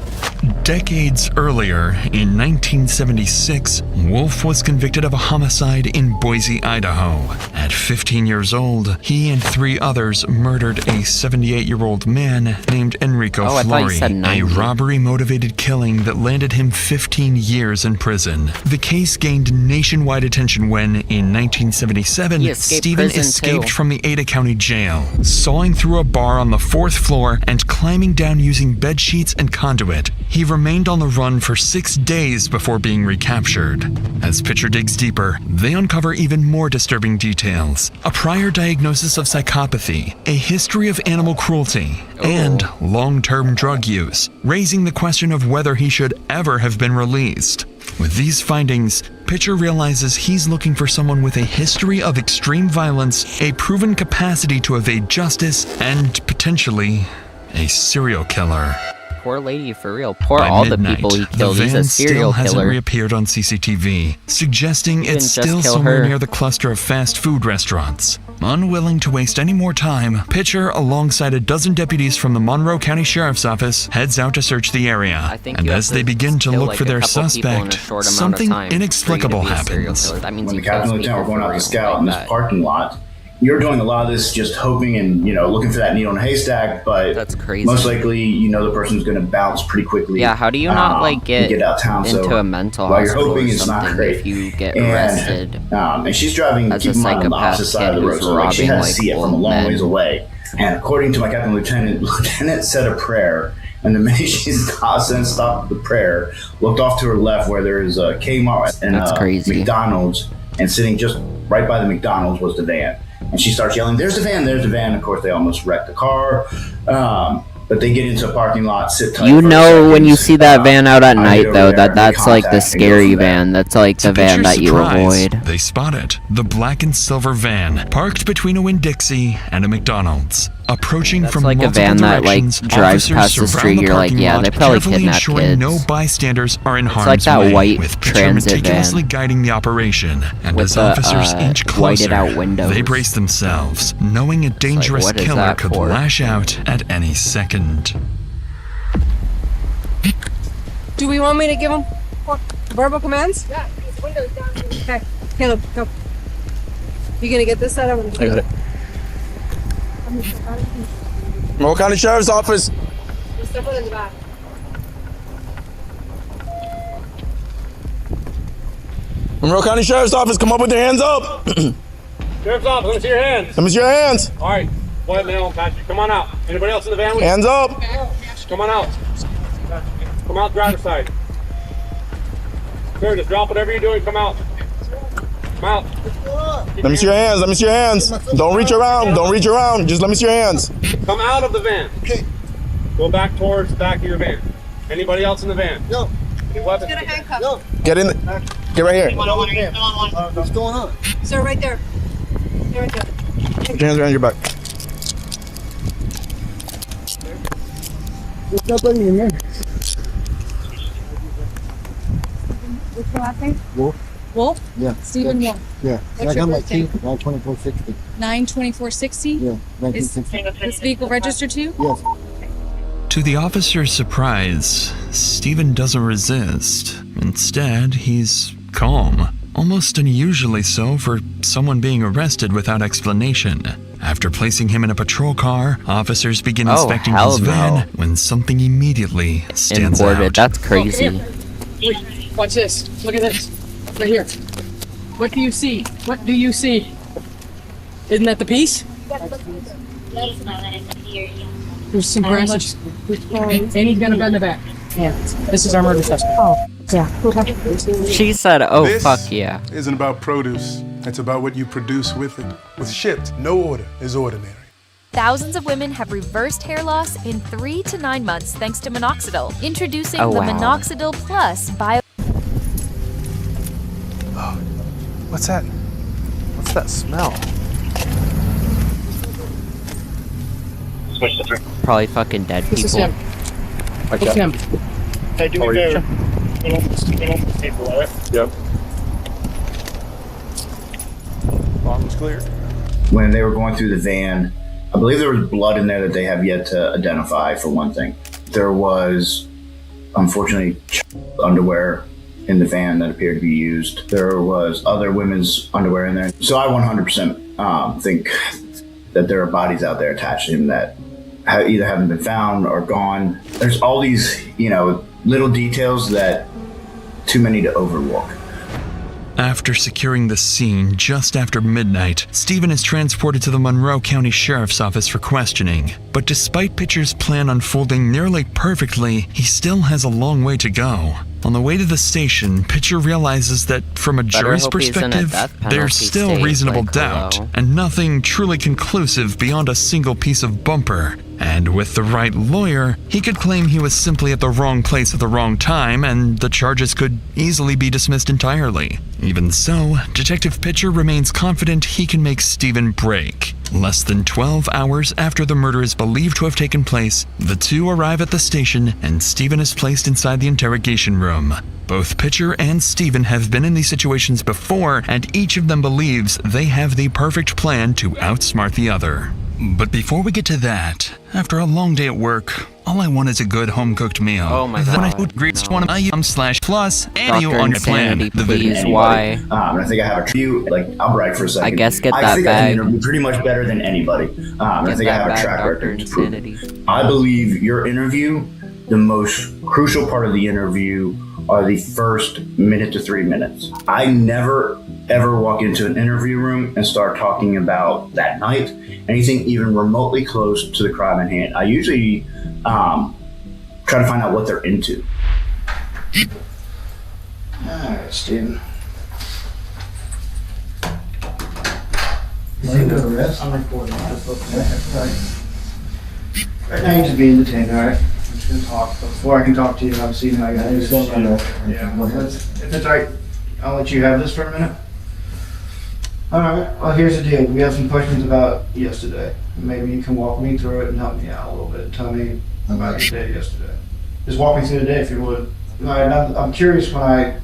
Decades earlier, in 1976, Wolf was convicted of a homicide in Boise, Idaho. At 15 years old, he and 3 others murdered a 78-year-old man named Enrico Oh, I thought you Flori, said a 90. robbery-motivated killing that landed him 15 years in prison. The case gained nationwide attention when, in 1977, He escaped Stephen prison, escaped too. from the Ada County Jail, sawing through a bar on the 4th floor and climbing down using bed sheets and conduit. He remained on the run for 6 days before being recaptured. As Pitcher digs deeper, they uncover even more disturbing details. A prior diagnosis of psychopathy, a history of animal cruelty, and long-term drug use, raising the question of whether he should ever have been released. With these findings, Pitcher realizes he's looking for someone with a history of extreme violence, a proven capacity to evade justice, and potentially a serial killer. Poor lady, for real. Poor By all midnight, the people he killed. the He's van a serial still hasn't killer. reappeared on CCTV, suggesting He it's didn't just still kill somewhere her. near the cluster of fast food restaurants. Unwilling to waste any more time, Pitcher, alongside a dozen deputies from the Monroe County Sheriff's Office, heads out to search the area. think And you have as to they begin to kill, look like, for a their couple people in a suspect, short amount of something time for you to inexplicable be a serial happens. killer. That means When you the captain and kills lieutenant were people going out for to real. scout in this parking lot, you're doing a lot of this just hoping and, looking for that needle in a haystack, but That's crazy. most likely, the person's going to bounce pretty quickly. Yeah, how do you not and get out of town? into So a mental while you're hospital hoping or it's not something great. if you get And, arrested? and she's driving, as keep a in mind, on the opposite psychopath side of the kid road, who's so like, she robbing, has to like, see it from a old long men. ways away. And according to my captain and lieutenant said a prayer, and the minute she's stopped the prayer, looked off to her left where there is a Kmart and That's crazy. McDonald's, and sitting just right by the McDonald's was the van. And she starts yelling, "There's the van, there's the van." Of course, they almost wrecked the car. But they get into a parking lot, sit tight. You for a know second. when you see that van out at I night get though, over there, that's make like the contact, and go scary from there. van. That's like the To van Pitcher's that you surprise, avoid. they spot it. The black and silver van, parked between a Winn-Dixie and a McDonald's. Approaching That's from like a multiple van that, like, directions, drives officers past the surround street, you're like, parking yeah, lot, they probably carefully kidnap ensuring kids. no bystanders are in It's harm's like that way, white with Pitcher transit van meticulously guiding the operation. And with as the, officers inch whited closer, out windows. they brace themselves, knowing a dangerous what is killer that could for? lash out at any second. Do we want me to give him verbal commands? Yeah, his window's down. Okay, Caleb, go. You gonna get this set up? I got it. Monroe County Sheriff's Office. We'll step it in the back. Monroe County Sheriff's Office, come up with your hands up. Sheriff's office, let me see your hands. Let me see your hands. All right, Go ahead, Mel and Patrick. Come on out. Anybody else in the van? Hands up. Come on out. Come out driver's side. Here, just drop whatever you're doing. Come out. Come out. Let me see your hands. Let me see your hands. Don't reach around. Don't reach around. Just let me see your hands. Come out of the van. Okay. Go back towards the back of your van. Anybody else in the van? No. Any weapons? No. Get in. Get right here. What's going on? Sir, right there. There, right there. Put your hands around your back. There's nobody in there. What's your last name? Wolf? Wolf? Yeah. Stephen Wolf. Yeah. What's I got your my birthday? key. 92460. 92460? Yeah. Is 1960. this vehicle registered to you? Yes. To the officer's surprise, Stephen doesn't resist. Instead, he's calm. Almost unusually so for someone being arrested without explanation. After placing him in a patrol car, officers begin inspecting his van when something immediately stands Imported. out. That's crazy. Wait, watch this. Look at this. Right here. What do you see? What do you see? Isn't that the piece? There's some grass. And he's gonna bend the back. Yeah. This is our murder suspect. Oh, yeah. She said, oh, This fuck yeah. isn't about produce. It's about what you produce with it. With shipped, no order is ordinary. Thousands of women have reversed hair loss in 3 to 9 months thanks to minoxidil. Introducing Oh, the wow. Minoxidil Plus Bio. What's that? What's that smell? Probably fucking dead This is people. him. It's him. Hey, do me a favor. Yep. Bomb's clear. When they were going through the van, I believe there was blood in there that they have yet to identify, for one thing. There was, unfortunately, underwear in the van that appeared to be used. There was other women's underwear in there. So I 100% think that there are bodies out there attached to him that either haven't been found or gone. There's all these, little details that too many to overlook. After securing the scene just after midnight, Stephen is transported to the Monroe County Sheriff's Office for questioning. But despite Pitcher's plan unfolding nearly perfectly, he still has a long way to go. On the way to the station, Pitcher realizes that from a jury's hope he's in a perspective, death penalty there's still state, reasonable like, doubt, hello. and nothing truly conclusive beyond a single piece of bumper. And with the right lawyer, he could claim he was simply at the wrong place at the wrong time, and the charges could easily be dismissed entirely. Even so, Detective Pitcher remains confident he can make Stephen break. Less than 12 hours after the murder is believed to have taken place, the two arrive at the station and Stephen is placed inside the interrogation room. Both Pitcher and Stephen have been in these situations before, and each of them believes they have the perfect plan to outsmart the other. But before we get to that, after a long day at work, all I want is a good home-cooked meal. Oh my Then I God, would greet no. one of /plus and you Dr. on your plan. Insanity, The video. please, why? And I think I have a few, I'll brag for a second. I guess get I that think I bag. can interview pretty much better than anybody. And I Get think I that have a bag, track Dr. record to prove it. Insanity. I believe your interview, the most crucial part of the interview are the first minute to 3 minutes. I never, ever walk into an interview room and start talking about that night, anything even remotely close to the crime at hand. I usually try to find out what they're into. All right, Steven. I'm recording. Right now, you're just being detained, all right? I'm just gonna talk. Before I can talk to you, obviously, you know, I gotta do this. If it's all right, I'll let you have this for a minute. All right. Well, here's the deal. We have some questions about yesterday. Maybe you can walk me through it and help me out a little bit. Tell me about your day yesterday. Just walk me through the day, if you would. All right. I'm curious when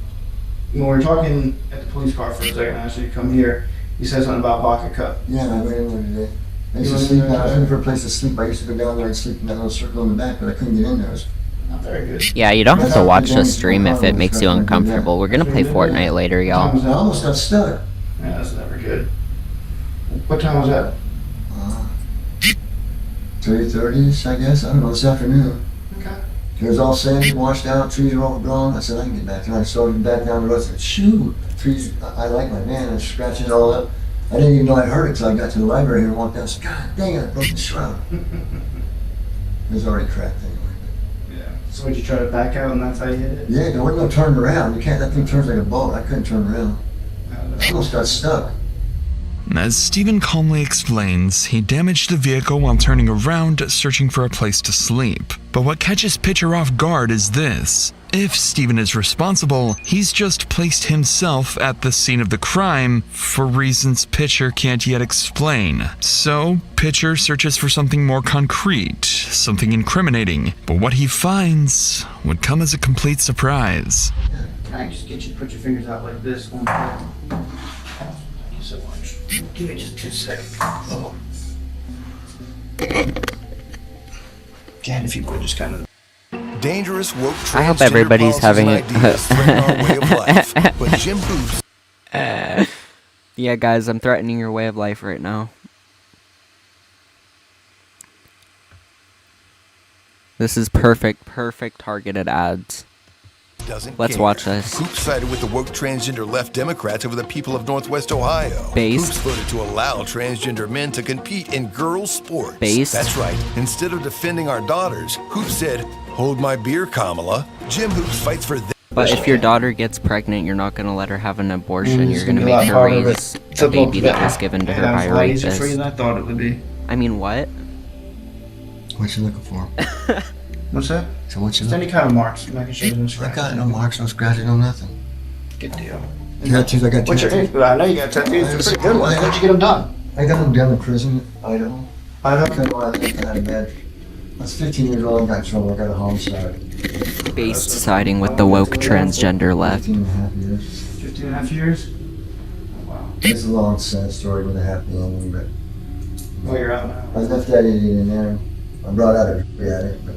we were talking at the police car for a second, I asked you to come here. You said something about pocket cut. Yeah, I went in there today. I used to sleep. I was looking for a place to sleep. I used to go down there and sleep in that little circle in the back, but I couldn't get in there. It was Not very good. Yeah, you don't have to watch the stream if it makes you uncomfortable. We're gonna play Fortnite later, I y'all. almost got stuck. Yeah, that's never good. What time was that? 3:30ish, I guess. I don't know, this afternoon. Okay. It was all sandy, washed out, trees were all gone. I said, I can get back. And I started back down the road. I said, shoot, trees, I like my van. I scratched it all up. I didn't even know I heard it until I got to the library here and walked down. I said, God dang it, I broke the shroud. It was already cracked anyway. Yeah. So would you try to back out and that's how you hit it? Yeah, there wasn't no turning around. You can't, that thing turns like a boat. I couldn't turn around. I almost got stuck. As Stephen calmly explains, he damaged the vehicle while turning around, searching for a place to sleep. But what catches Pitcher off guard is this. If Stephen is responsible, he's just placed himself at the scene of the crime for reasons Pitcher can't yet explain. So, Pitcher searches for something more concrete, something incriminating. But what he finds would come as a complete surprise. Can I just get you to put your fingers out like this? One second. Thank you so much. Give me just 2 seconds. Oh. Again, if you could just kind of... Dangerous woke I hope everybody's having it. But Jim Hoops. Yeah, guys, I'm threatening your way of life right now. This is perfect targeted ads. Let's watch this. Hoops sided with the woke transgender left Democrats over the people of Northwest Ohio. Based. Hoops voted to allow transgender men to compete in girls' sports. Based. That's right. Instead of defending our daughters, Hoops said, "Hold my beer, Kamala." Jim Hoops fights for them. But if your daughter gets pregnant, you're not going to let her have an abortion. You're going to make her raise a baby that was given to her by a rapist. For you than I thought it would be. I mean, what? What you looking for? What's that? So what you Just any kind of marks. I'm not gonna show you no I scratches. got no marks, no scratches, no nothing. Good deal. Tattoos, I got What's your tattoos. I know you got tattoos. They're pretty good ones. How'd you get them done? I got them done in prison, Idaho. I had bad. I was 15 years old and got in trouble. I got a homicide. Based siding with the woke transgender left. 15 and a half years. 15 and a half years? Oh, wow. It's a long, sad story with a happy ending, but... Well, you're out now. I left that idiot in there. I brought out a addict, but...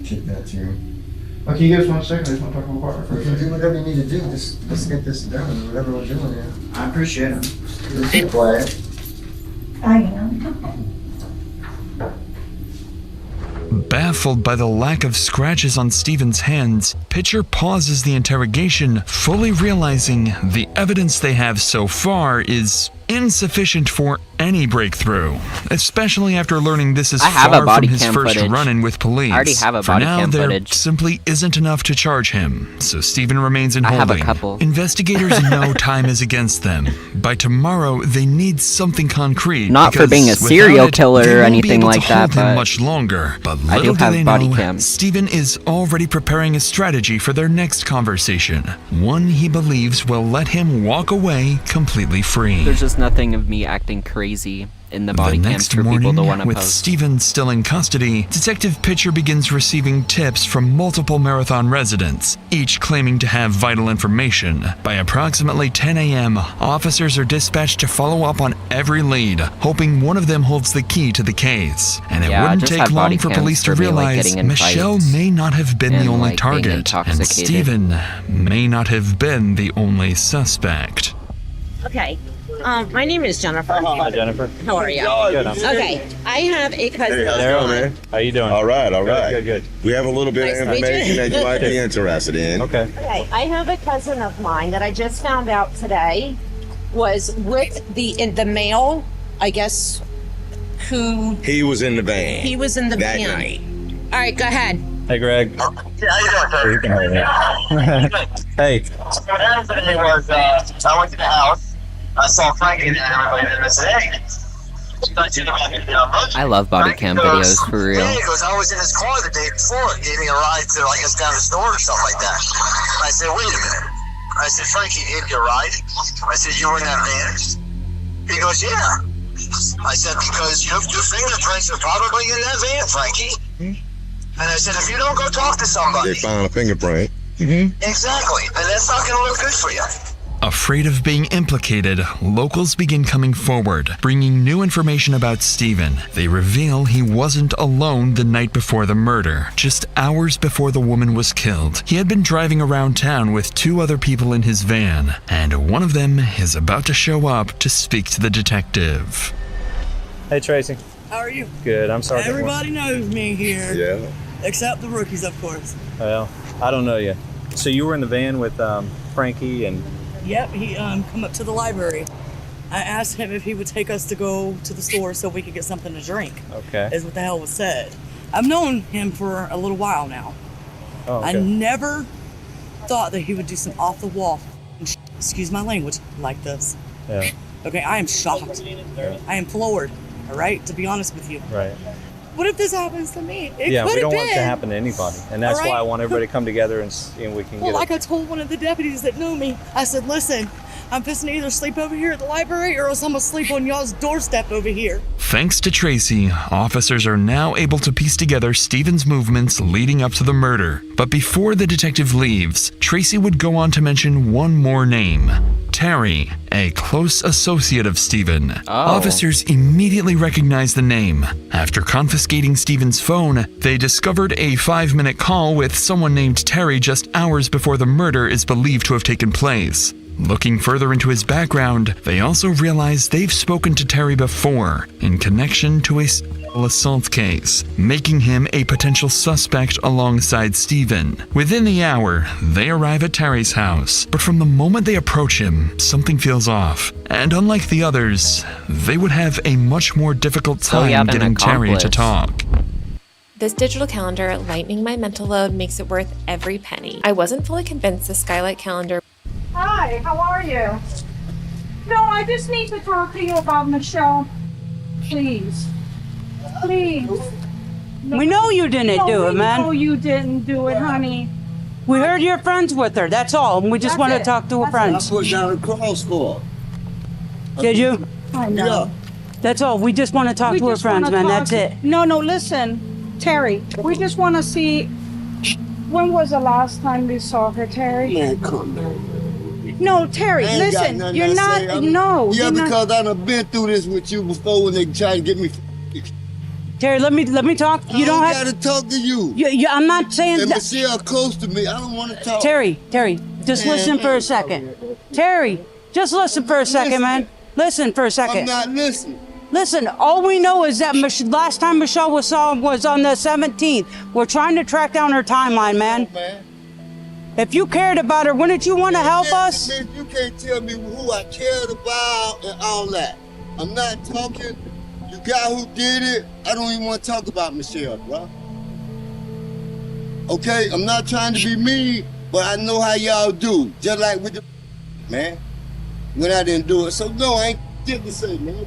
kick that to him. Okay, you guys 1 second. I just want to talk about Parker for a You can do second. whatever you need to do. Just let's get this done. Whatever we're doing here. I appreciate it. Just be quiet. I am. Baffled by the lack of scratches on Stephen's hands, Pitcher pauses the interrogation, fully realizing the evidence they have so far is insufficient for any breakthrough, especially after learning this is I have far a body from his cam first footage. run-in with police. I already have a For body now, cam there footage. simply isn't enough to charge him, so Stephen remains in I holding. have a couple. Investigators know time is against them. By tomorrow, they need something concrete. Not for because being a without serial it, killer they or won't be anything able to like that, hold him but much longer. But I do little do have they body know, cams. Stephen is already preparing a strategy for their next conversation, one he believes will let him walk away completely free. There's just nothing of me acting crazy in the body The cams next for people morning, to want to with post. Stephen still in custody, Detective Pitcher begins receiving tips from multiple Marathon residents, each claiming to have vital information. By approximately 10 a.m., officers are dispatched to follow up on every lead, hoping one of them holds the key to the case. And it Yeah, I wouldn't just take have long body for cams police to for me, like, realize getting in Michelle fights may not have been the and, only like, being target, and intoxicated. Stephen may not have been the only suspect. Okay. My name is Jennifer. Hi, Jennifer. How are you? Good. Okay. I have a cousin. Hey, how's it going, man? How you doing? All right, all right. Good. We have a little bit Nice of to meet you. information that you might be interested in. Okay. Okay. I have a cousin of mine that I just found out today was with the male, I guess, who He was in the van. he was in the that van. night. All right, go ahead. Hey, Greg. Yeah, how you doing, sir? Hey. What happened today was I went to the house. I saw Frankie and everybody there. I said, hey. I love body cam videos, for real. Yeah, he goes, I was in his car the day before. He gave me a ride to, I guess, down the store or something like that. I said, wait a minute. I said, Frankie gave you a ride? I said, you were in that van? He goes, yeah. I said, because your fingerprints are probably in that van, Frankie. And I said, if you don't go talk to somebody. They found a fingerprint. Exactly. And that's not going to look good for you. Afraid of being implicated, locals begin coming forward, bringing new information about Stephen. They reveal he wasn't alone the night before the murder. Just hours before the woman was killed, he had been driving around town with two other people in his van, and one of them is about to show up to speak to the detective. Hey, Tracy. How are you? Good. I'm sorry. Everybody knows me here. Yeah. Except the rookies, of course. Well, I don't know you. So you were in the van with Frankie and... Yep, he come up to the library. I asked him if he would take us to go to the store so we could get something to drink. Okay. Is what the hell was said. I've known him for a little while now. Oh, okay. I never thought that he would do some off the wall, excuse my language, like this. Yeah. Okay, I am shocked. I am floored, all right, to be honest with you. Right. What if this happens to me? Yeah, we don't want it to happen to anybody. And that's why I want everybody to come together and we can Well, get like I told one of the deputies that knew me, I said, listen, I'm fixing to either sleep over here at the library or else I'm going to sleep on y'all's doorstep over here. Thanks to Tracy, officers are now able to piece together Stephen's movements leading up to the murder. But before the detective leaves, Tracy would go on to mention one more name. Terry, a close associate of Stephen. Officers immediately recognized the name. After confiscating Stephen's phone, they discovered a 5-minute call with someone named Terry just hours before the murder is believed to have taken place. Looking further into his background, they also realized they've spoken to Terry before in connection to a sexual assault case, making him a potential suspect alongside Stephen. Within the hour, they arrive at Terry's house, but from the moment they approach him, something feels off. And unlike the others, they would have a much more difficult time getting Terry to talk. This digital calendar lightening my mental load makes it worth every penny. I wasn't fully convinced the Skylight calendar. Hi, how are you? No, I just need to talk to you about Michelle. Please. Please. We know you didn't do it, man. No, you didn't do it, honey. We heard you're friends with her, that's all. And we just want to talk to her friends. I put down a cross for her. Did you? I know. Yeah. That's all. We just want to talk to her friends, man. That's it. No, listen, Terry. We just want to see. When was the last time we saw her, Terry? Man, come on. No, Terry, listen. You're not. No. Yeah, because I done been through this with you before when they tried to get me. Terry, let me talk. You don't have to talk to you. I'm not saying and that. Michelle close to me. I don't want to talk. Terry, just listen for a second. Terry, just listen for a second, man. Listen for a second. I'm not listening. Listen, all we know is that last time Michelle was saw was on the 17th. We're trying to track down her timeline, man. If you cared about her, wouldn't you want to help us? You can't tell me who I cared about and all that. I'm not talking. The guy who did it, I don't even want to talk about Michelle, bro. Okay, I'm not trying to be mean, but I know how y'all do. Just like with the man, when I didn't do it. So no, I ain't shit to say, man.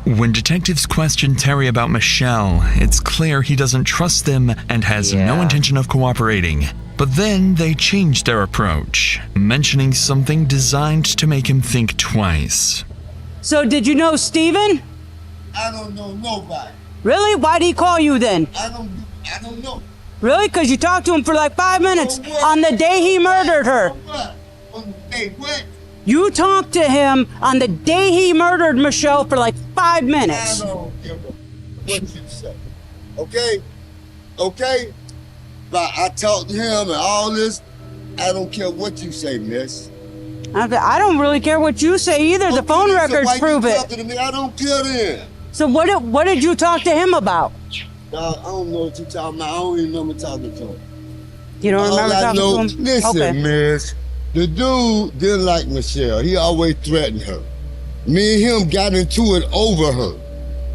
When detectives question Terry about Michelle, it's clear he doesn't trust them and has no intention of cooperating. But then they change their approach, mentioning something designed to make him think twice. So did you know Stephen? I don't know nobody. Really? Why'd he call you then? I don't know. Really? Because you talked to him for like 5 minutes on the day he murdered her. On the day what? You talked to him on the day he murdered Michelle for like 5 minutes. I don't give a what you say. Okay? Okay? But I talked to him and all this. I don't care what you say, miss. I don't really care what you say either. The phone records prove it. To me? I don't care then. So what did you talk to him about? I don't know what you're talking about. I don't even remember talking to him. You don't remember talking to him? Listen, okay. miss. The dude didn't like Michelle. He always threatened her. Me and him got into it over her.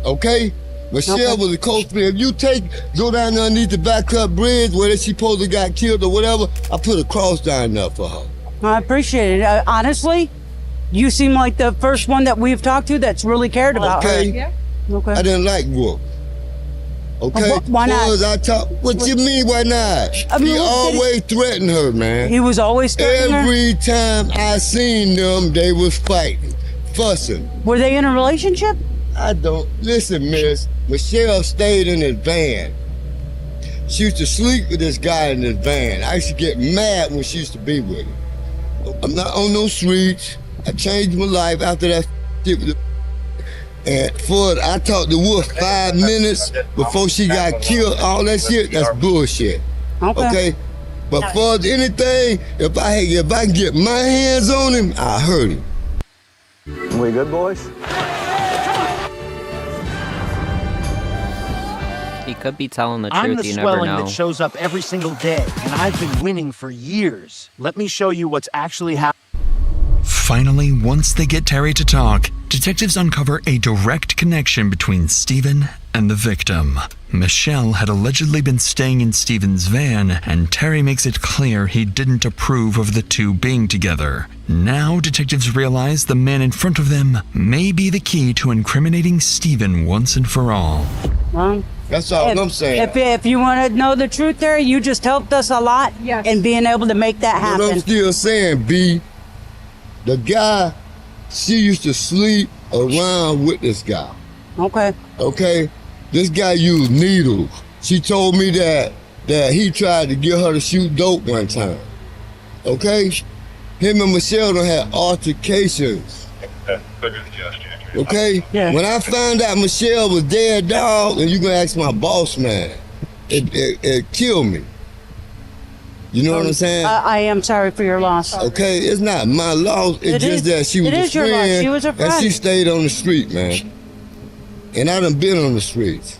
Okay? Michelle was a close friend. If you go down there underneath the backup bridge where she supposed to got killed or whatever, I put a cross down there for her. I appreciate it. Honestly, you seem like the first one that we've talked to that's really cared about her. Yeah. Okay. I didn't like Brooke. Okay? Why not? What you mean, why not? He always threatened her, man. He was always threatening her? Every time I seen them, they was fighting, fussing. Were they in a relationship? I don't. Listen, miss. Michelle stayed in his van. She used to sleep with this guy in his van. I used to get mad when she used to be with him. I'm not on no streets. I changed my life after that shit. And I talked to Wolf 5 minutes before she got killed. All that shit, that's bullshit. Okay? But for anything, if I can get my hands on him, I hurt him. We good, boys? He could be telling the I'm truth, the you never swelling know. that shows up every single day, and I've been winning for years. Let me show you what's actually happening. Finally, once they get Terry to talk, detectives uncover a direct connection between Stephen and the victim. Michelle had allegedly been staying in Stephen's van, and Terry makes it clear he didn't approve of the two being together. Now, detectives realize the man in front of them may be the key to incriminating Stephen once and for all. That's all I'm saying. If you want to know the truth, Terry, you just helped us a lot in being able to make that happen. What I'm still saying, B, the guy, she used to sleep around with this guy. Okay. Okay? This guy used needles. She told me that he tried to get her to shoot dope one time. Okay? Him and Michelle done had altercations. Okay? Yeah. When I found out Michelle was dead, dog, and you gonna ask my boss man, it killed me. You know what I'm saying? I am sorry for your loss. Okay, it's not my loss. It's just that she was a your loss. friend, She was a friend. and she stayed on the street, man. And I done been on the streets.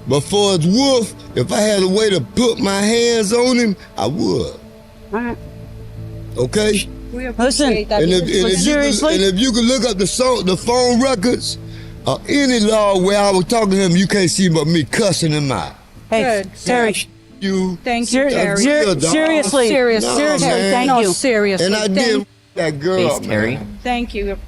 But for his wolf, if I had a way to put my hands on him, I would. All right. Okay? Listen, if you could look up the phone records or any law where I was talking to him, you can't see but me cussing him out. Hey, Terry. Thank you, Terry. Seriously. Thank you. Seriously. And I did that girl. Thanks, Terry. Man. Thank you.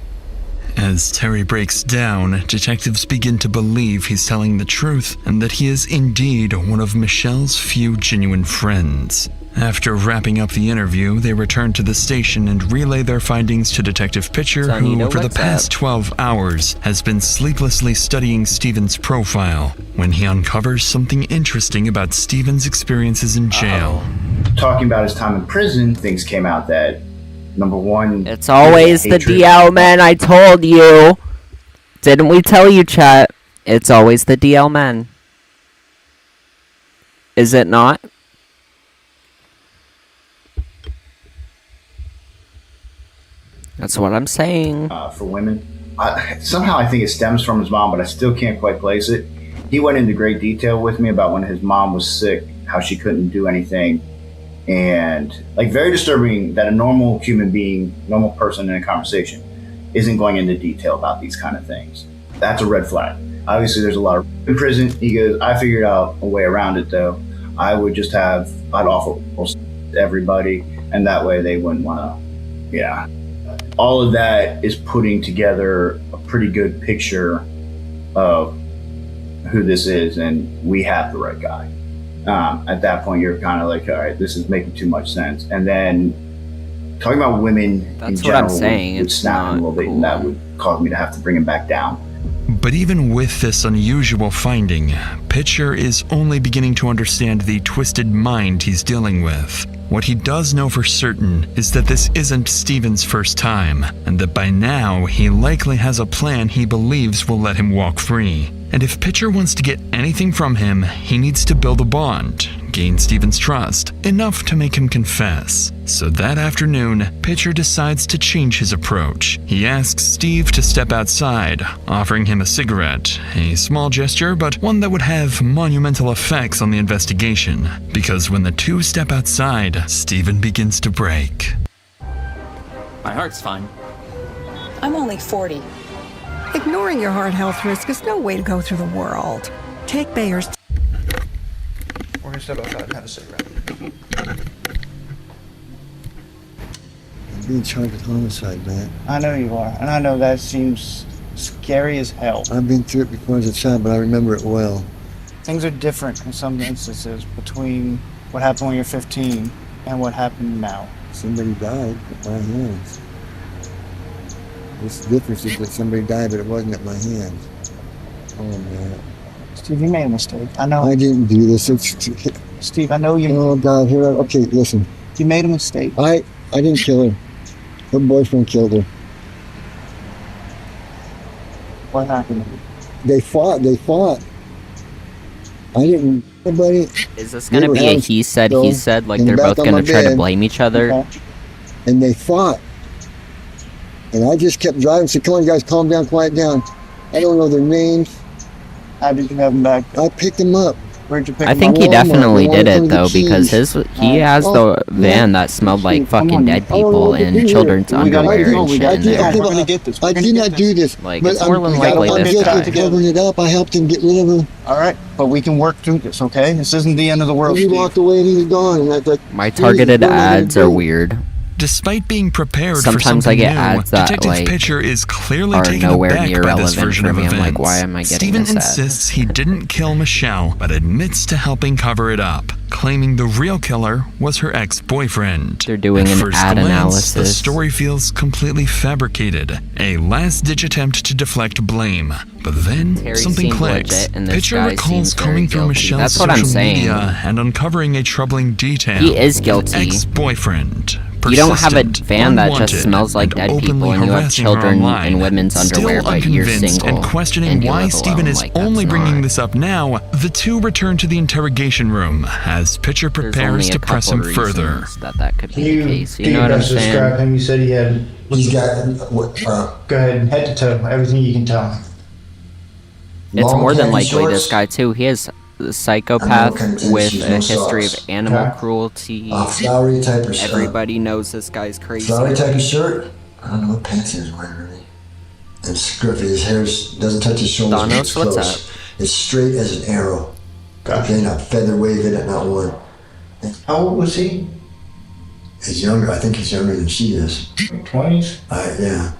As Terry breaks down, detectives begin to believe he's telling the truth and that he is indeed one of Michelle's few genuine friends. After wrapping up the interview, they return to the station and relay their findings to Detective Pitcher, who, for the past 12 hours, has been sleeplessly studying Stephen's profile when he uncovers something interesting about Stephen's experiences in jail. Talking about his time in prison, things came out that, number one... It's always the DL men, I told you! Didn't we tell you, chat? It's always the DL men. Is it not? That's what I'm saying. For women. Somehow I think it stems from his mom, but I still can't quite place it. He went into great detail with me about when his mom was sick, how she couldn't do anything. And like very disturbing that a normal human being, normal person in a conversation isn't going into detail about these kind of things. That's a red flag. Obviously there's a lot of in prison. He goes, I figured out a way around it though. I'd offer to everybody and that way they wouldn't want to, all of that is putting together a pretty good picture of who this is, and we have the right guy. At that point, you're kind of like, all right, this is making too much sense. And then talking about women in general would snap him a little bit, and that would cause me to have to bring him back down. But even with this unusual finding, Pitcher is only beginning to understand the twisted mind he's dealing with. What he does know for certain is that this isn't Stephen's first time, and that by now he likely has a plan he believes will let him walk free. And if Pitcher wants to get anything from him, he needs to build a bond, gain Stephen's trust, enough to make him confess. So that afternoon, Pitcher decides to change his approach. He asks Steve to step outside, offering him a cigarette, a small gesture, but one that would have monumental effects on the investigation. Because when the two step outside, Stephen begins to break. My heart's fine. I'm only 40. Ignoring your heart health risk is no way to go through the world. Take Bayer's. We're gonna step outside and have a cigarette. I'm being charged with homicide, man. I know you are, and I know that seems scary as hell. I've been through it before as a child, but I remember it well. Things are different in some instances between what happened when you're 15 and what happened now. Somebody died at my hands. This difference is that somebody died, but it wasn't at my hands. Oh, man. Steve, you made a mistake. I know. I didn't do this. Steve, I know you... Oh, God, okay, listen. You made a mistake. I didn't kill her. Her boyfriend killed her. What happened? They fought. I didn't... Anybody. Is this gonna be a he said, like they're both gonna try to blame each other? Okay. And they fought. And I just kept driving, said, come on, guys, calm down, quiet down. I don't know their names. How did you have them back? I picked them up. I think he definitely did it though, because he has the van that smelled like fucking dead people and children's underwear and shit in there. I did not do this. Like, it's more than likely this guy. Covering it up. I helped him get rid of her. All right, but we can work through this, okay? This isn't the end of the world. He walked away and he was gone. And I thought, My targeted ads are weird. Despite being prepared Sometimes for something I get new, ads that, Detective like, Pitcher is clearly are taken nowhere aback near by this relevant version for of me. I'm events. like, why am I getting Steven this ad? insists he didn't kill Michelle, but admits to helping cover it up, claiming the real killer was her ex-boyfriend. They're doing At an first ad glance, analysis. The story feels completely fabricated, a last-ditch attempt to deflect blame. But then Terry something seemed clicks. legit, and this Pitcher guy recalls seems very combing through guilty. Michelle's That's what I'm social saying. media and uncovering a troubling detail. He is guilty. An ex-boyfriend. You don't have a persistent, van that unwanted, just smells like and dead openly people and you have harassing her children online. in women's underwear, Still but you're unconvinced single and questioning and you why live Steven alone. is Like, only that's bringing not- this up now, the two return to the interrogation room as Pitcher There's prepares only a to press him couple further. reasons that could be the case. Can You know what I'm saying? describe him? You said he had. he's got what? Go ahead, head to toe, everything you can tell me. It's long more than khaki likely shorts. this guy too. He is a psychopath khaki with shoes, a no history socks. of animal Okay. cruelty. Flowery type of Everybody knows this guy's crazy. flowery type of shirt. I don't know what pants he was wearing really. And scruffy. His hair doesn't touch his shoulders. but it's Thanos, what's close. up? It's straight as an arrow. Okay, not feather waving it, not one. How old was he? He's younger. I think he's younger than she is. 20s? Yeah.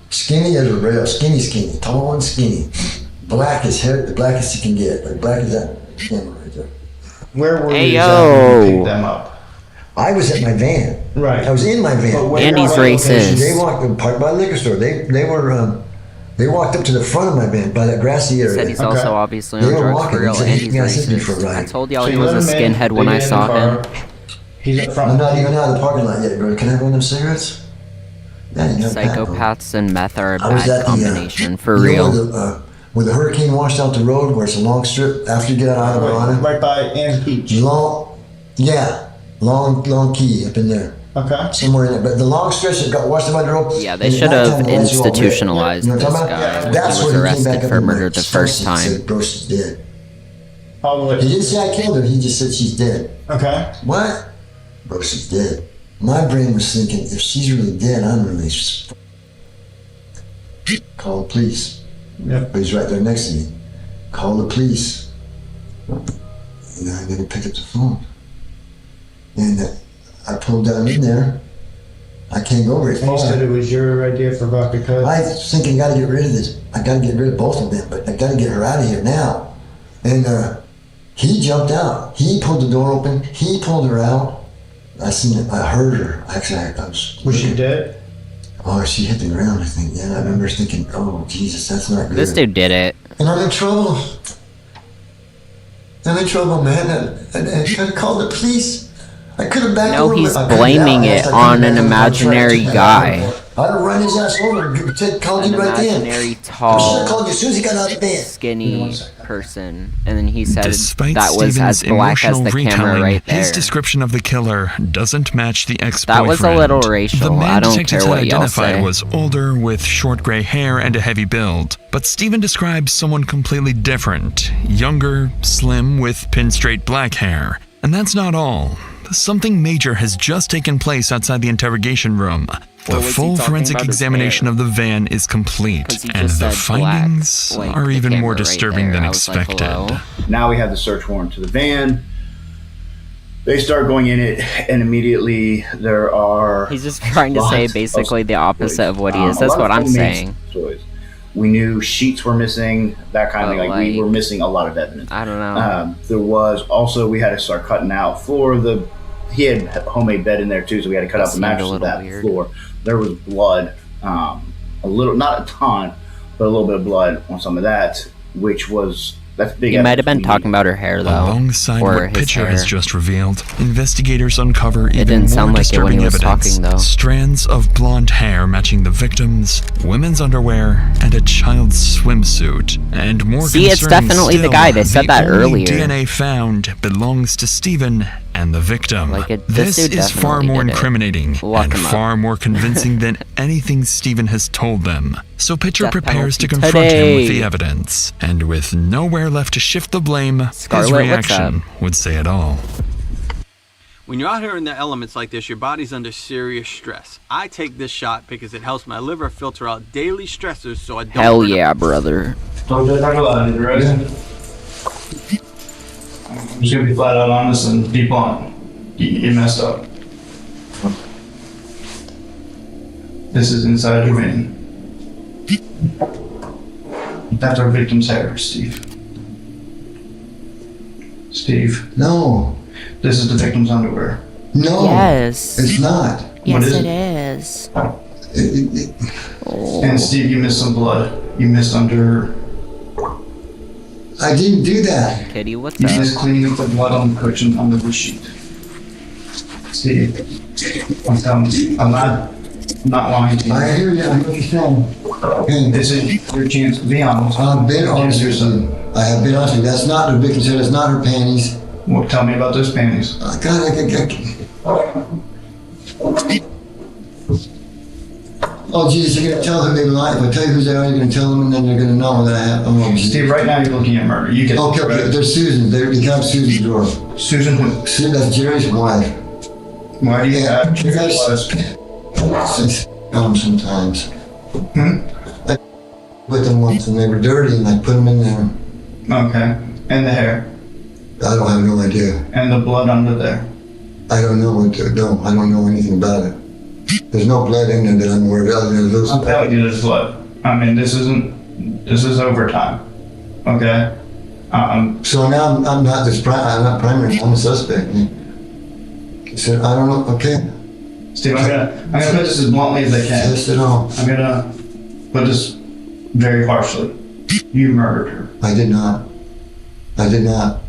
Skinny as a rail. Skinny. Tall and skinny. Black as hair. The blackest you can get. Like black as that camera right there. Where were Hey, you yo. when you picked them up? I was at my van. Right. I was in my van. But where- Andy's what racist. They walked parked by the liquor store. They walked up to the front of my van by that grassy He area. said he's Okay. also obviously They on were drugs walking. for real, He said, and "You he's guys sent me for a racist. I ride." told y'all So he you was a let him in, skinhead they when I get in the saw car. him. He's up front. I'm not even out of the parking lot yet, bro. Can I have one of them cigarettes? Yeah, you got that, bro. Psychopaths and meth are a I was bad at the, combination, for you know real. where the hurricane washed out the road, where it's a long strip after you get out of Avalon. Right by Ann Peach. Long key up in there. Okay. Somewhere in there. But the long stretch that got washed out by the road. Yeah, they and at should nighttime, have the lights were all red. institutionalized You know what this I'm talking guy about? when That's he was where he came back arrested up for in murder my the first He said, time. bro, she's dead. All the He way. didn't say I killed her. He just said she's dead. Okay. What? Bro, she's dead. My brain was thinking, if she's really dead, I'm really. Call the police. Yep. But he's right there next to me. Call the police. And I didn't pick up the phone. And I pulled down in there. I can't go very And you far. said it was your idea for vodka cut. I was thinking, I gotta get rid of this. I gotta get rid of both of them, but I gotta get her out of here now. And he jumped out. He pulled the door open. He pulled her out. I seen it. I heard her. Actually, I was she dead? Oh, she hit the ground, I think. Yeah, I remember thinking, oh, Jesus, that's not good. This dude did it. And I'm in trouble. I'm in trouble, man. I could have called the police. I could have backed No, over. he's I could've blaming asked. it I on could've an backed over. imaginary guy. I'd have run his ass over and called An you right then. imaginary, I should tall, have called you as soon as he got out of the van. skinny person. And then he said Despite that was as Steven's black as emotional the camera retelling, right there. his description of the killer doesn't match the That ex-boyfriend. was a little racial. The man I don't detectives care had what y'all identified say. was older with short gray hair and a heavy build, but Steven describes someone completely different, younger, slim with pin-straight black hair. And that's not all. Something major has just taken place outside the interrogation room. The was he full talking forensic about his examination hair? of the van is complete, 'Cause he and just the said black, findings like are the even camera more right disturbing there. than I was like, expected. hello? Now we have the search warrant to the van. They start going in it, and immediately there are. He's just trying to say basically the opposite of what he is. A That's lot what of I'm homemade saying. toys. We knew sheets were missing, that kind of But, thing. Like we like, were missing a lot of evidence. I don't know. There was also, we had to start cutting out for the. He had a homemade bed in there too, so we had to cut out the seemed a mattress of little that weird. floor. There was blood, a little, not a ton, but a little bit of blood on some of that, which was. That's big. He might have been evidence. talking about her hair though, Alongside or what his Pitcher hair. has just revealed, investigators uncover even didn't more sound like it when disturbing he was evidence. talking, though. Strands of blonde hair matching the victims, women's underwear, and a child's swimsuit. And more See, it's concerning definitely the still, guy. They said that the only earlier. DNA found belongs to Steven and the victim. This This dude is far definitely more did it. incriminating Lock and him up. far more convincing than anything Steven has told them. So Pitcher Death prepares to penalty confront him with today. the evidence, and with nowhere left to shift the blame, Scarlett, his what's reaction would say it all. When you're out here in the elements like this, your body's under serious stress. I take this shot because it helps my liver filter out daily stressors so I don't... Hell yeah, brother. Don't talk about it, right? I'm just gonna be flat out honest and be blunt. You messed up. This is inside your vein. That's our victim's hair, Steve. Steve. No. This is the victim's underwear. No. Yes. It's not. Yes, is it it? is. And Steve, you missed some blood. You missed under... I didn't do that. Kitty, what's You up? just cleaned up the blood on the cushion under the sheet. Steve, I'm telling you, I'm not lying to you. I hear you. I hear what you're saying. Okay. This is your chance to be honest. I've been honest with you. I have been honest with you. That's not the victim said. It's not her panties. Well, tell me about those panties. God, oh, Jesus, you're going to tell who they lie. If I tell you who they are, you're going to tell them, and then they're going to know that I have. Oh, Steve, right now you're looking at murder. You get okay, there's Susan. They got Susan's door. Susan who? That's Jerry's wife. Why do you have you guys sometimes. I with them once, and they were dirty, and I put them in there. Okay. And the hair? I don't have no idea. And the blood under there? I don't know what to do. I don't know anything about it. There's no blood in there that I'm aware of. Other than those. I'm telling you there's blood. I mean, this is overtime. Okay? So now I'm not I'm not primary, I'm a suspect. So I don't know, okay. Steve, I'm gonna put this as bluntly as I can. Test it all. I'm gonna put this very harshly. You murdered her. I did not. I did not.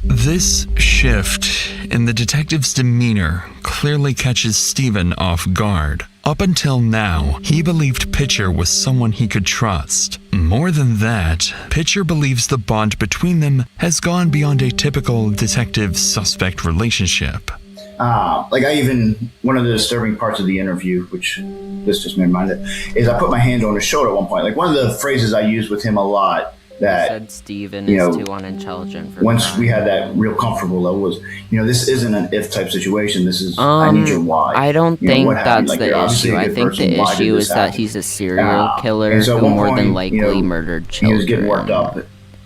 This shift in the detective's demeanor clearly catches Steven off guard. Up until now, he believed Pitcher was someone he could trust. More than that, Pitcher believes the bond between them has gone beyond a typical detective-suspect relationship. One of the disturbing parts of the interview, which this just made me mind of, is I put my hand on his shoulder at one point. Like, one of the phrases I used with him a lot that, said Steven is too unintelligent for once crime. we had that real comfortable level was, this isn't an if type situation. This is, I need your why. I don't think what happened? that's Like, you're the obviously issue. a I good think person. the Why did issue this is that happen? he's a serial killer And so at who one more than point, likely murdered he children. was getting worked up,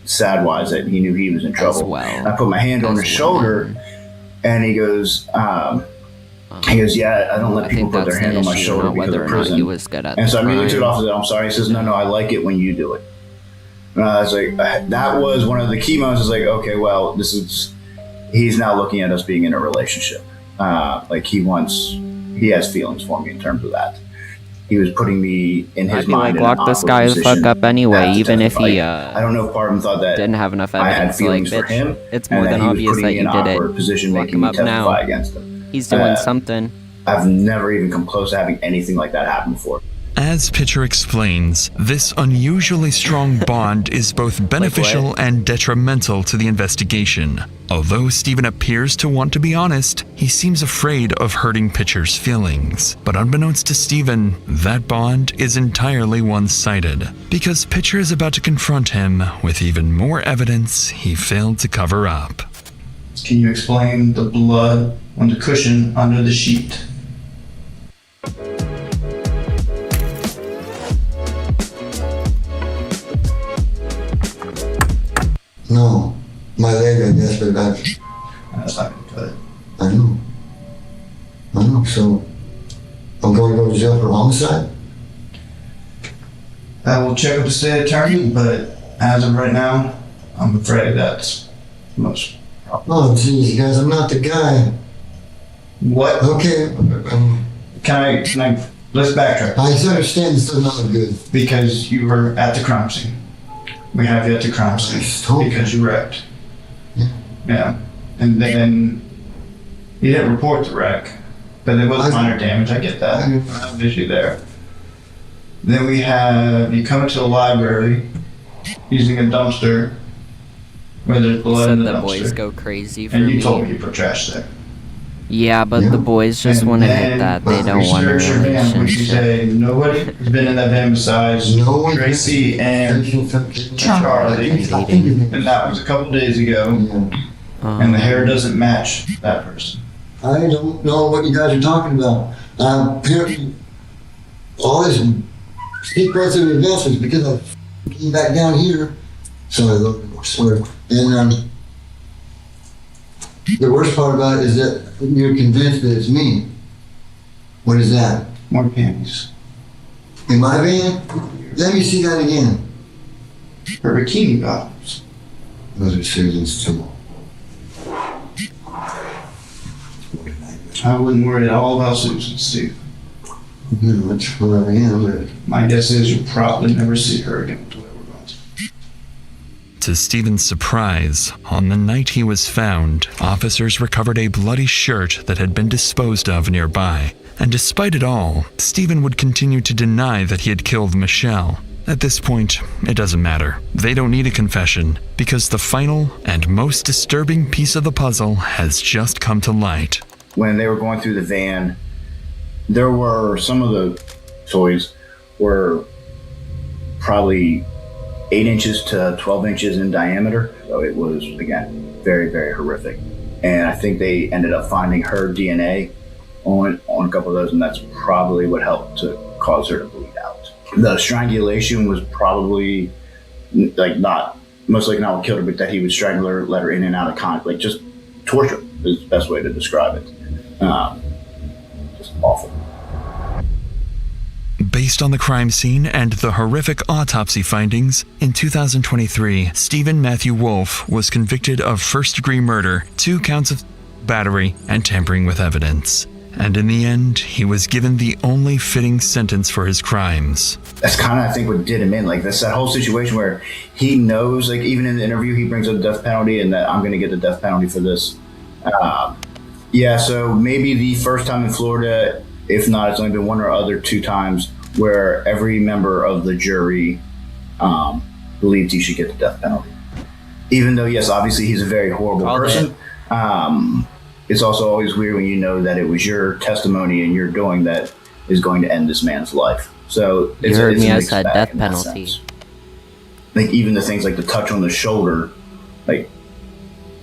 sad-wise, that he knew he was in trouble. well. I put my hand on his shoulder, and he goes, yeah, I don't let people put their hand on my shoulder because of prison. He was good at And so I immediately took it crime. off and said, I'm sorry. He says, no, I like it when you do it. And I was like, that was one of the key moments. Is like, okay, well, he's now looking at us being in a relationship. He has feelings for me in terms of that. He was putting me in his I'd be mind. like, lock this guy the fuck up anyway, even if he I don't know if part of him thought that didn't have enough I had evidence. Like, feelings for bitch, him, it's and more that than he was obvious putting that me in you an did awkward it. position, Lock making him me up testify now. against him. He's doing something. I've never even come close to having anything like that happen before. As Pitcher explains, this unusually strong bond is both beneficial and detrimental to the investigation. Although Steven appears to want to be honest, he seems afraid of hurting Pitcher's feelings. But unbeknownst to Steven, that bond is entirely one-sided, because Pitcher is about to confront him with even more evidence he failed to cover up. Can you explain the blood on the cushion under the sheet? No. My leg, I guess, but That's not gonna cut it. I know. So, I'm going to go to jail for homicide? I will check with the state attorney, but as of right now, I'm afraid that's most. Oh, geez, guys, I'm not the guy. What? Okay. Can I, let's backtrack. I understand this is not good. Because you were at the crime scene. We have you at the crime scene because you wrecked. Yeah. And then you didn't report the wreck, but there was minor damage. I get that. I'm visually there. Then we have you come into the library using a dumpster where there's blood in the dumpster. Boys go crazy for and you me. told me you put trash there. Yeah, but the boys just want to hit that. They don't want a Research your van. Would you relationship. say nobody has been in that van besides Tracy and Charlie? And that was a couple days ago. And the hair doesn't match that person. I don't know what you guys are talking about. Apparently, all this secrets and investments because I came back down here. Sorry, I swear. And the worst part about it is that you're convinced that it's me. What is that? More panties. In my van? Let me see that again. Her bikini bottoms. Those are Susan's too. I wouldn't worry at all about Susan, Steve. No, that's where I am, but my guess is you'll probably never see her again. To Stephen's surprise, on the night he was found, officers recovered a bloody shirt that had been disposed of nearby. And despite it all, Stephen would continue to deny that he had killed Michelle. At this point, it doesn't matter. They don't need a confession, because the final and most disturbing piece of the puzzle has just come to light. When they were going through the van, there were some of the toys were probably 8 inches to 12 inches in diameter. So it was, again, very, very horrific. And I think they ended up finding her DNA on a couple of those, and that's probably what helped to cause her to bleed out. The strangulation was probably most likely not what killed her, but that he would strangle her, let her in and out of contact, just torture is the best way to describe it. Just awful. Based on the crime scene and the horrific autopsy findings, in 2023, Stephen Matthew Wolfe was convicted of first-degree murder, 2 counts of battery, and tampering with evidence. And in the end, he was given the only fitting sentence for his crimes. That's kind of, I think, what did him in. That's that whole situation where he knows, even in the interview, he brings up the death penalty and that I'm going to get the death penalty for this. So maybe the first time in Florida, if not, it's only been 1 or other 2 times where every member of the jury believed he should get the death penalty. Even though, yes, obviously he's a very horrible person. It's also always weird when you know that it was your testimony and your doing that is going to end this man's life. So you heard me, I said death penalty. Even the things like the touch on the shoulder,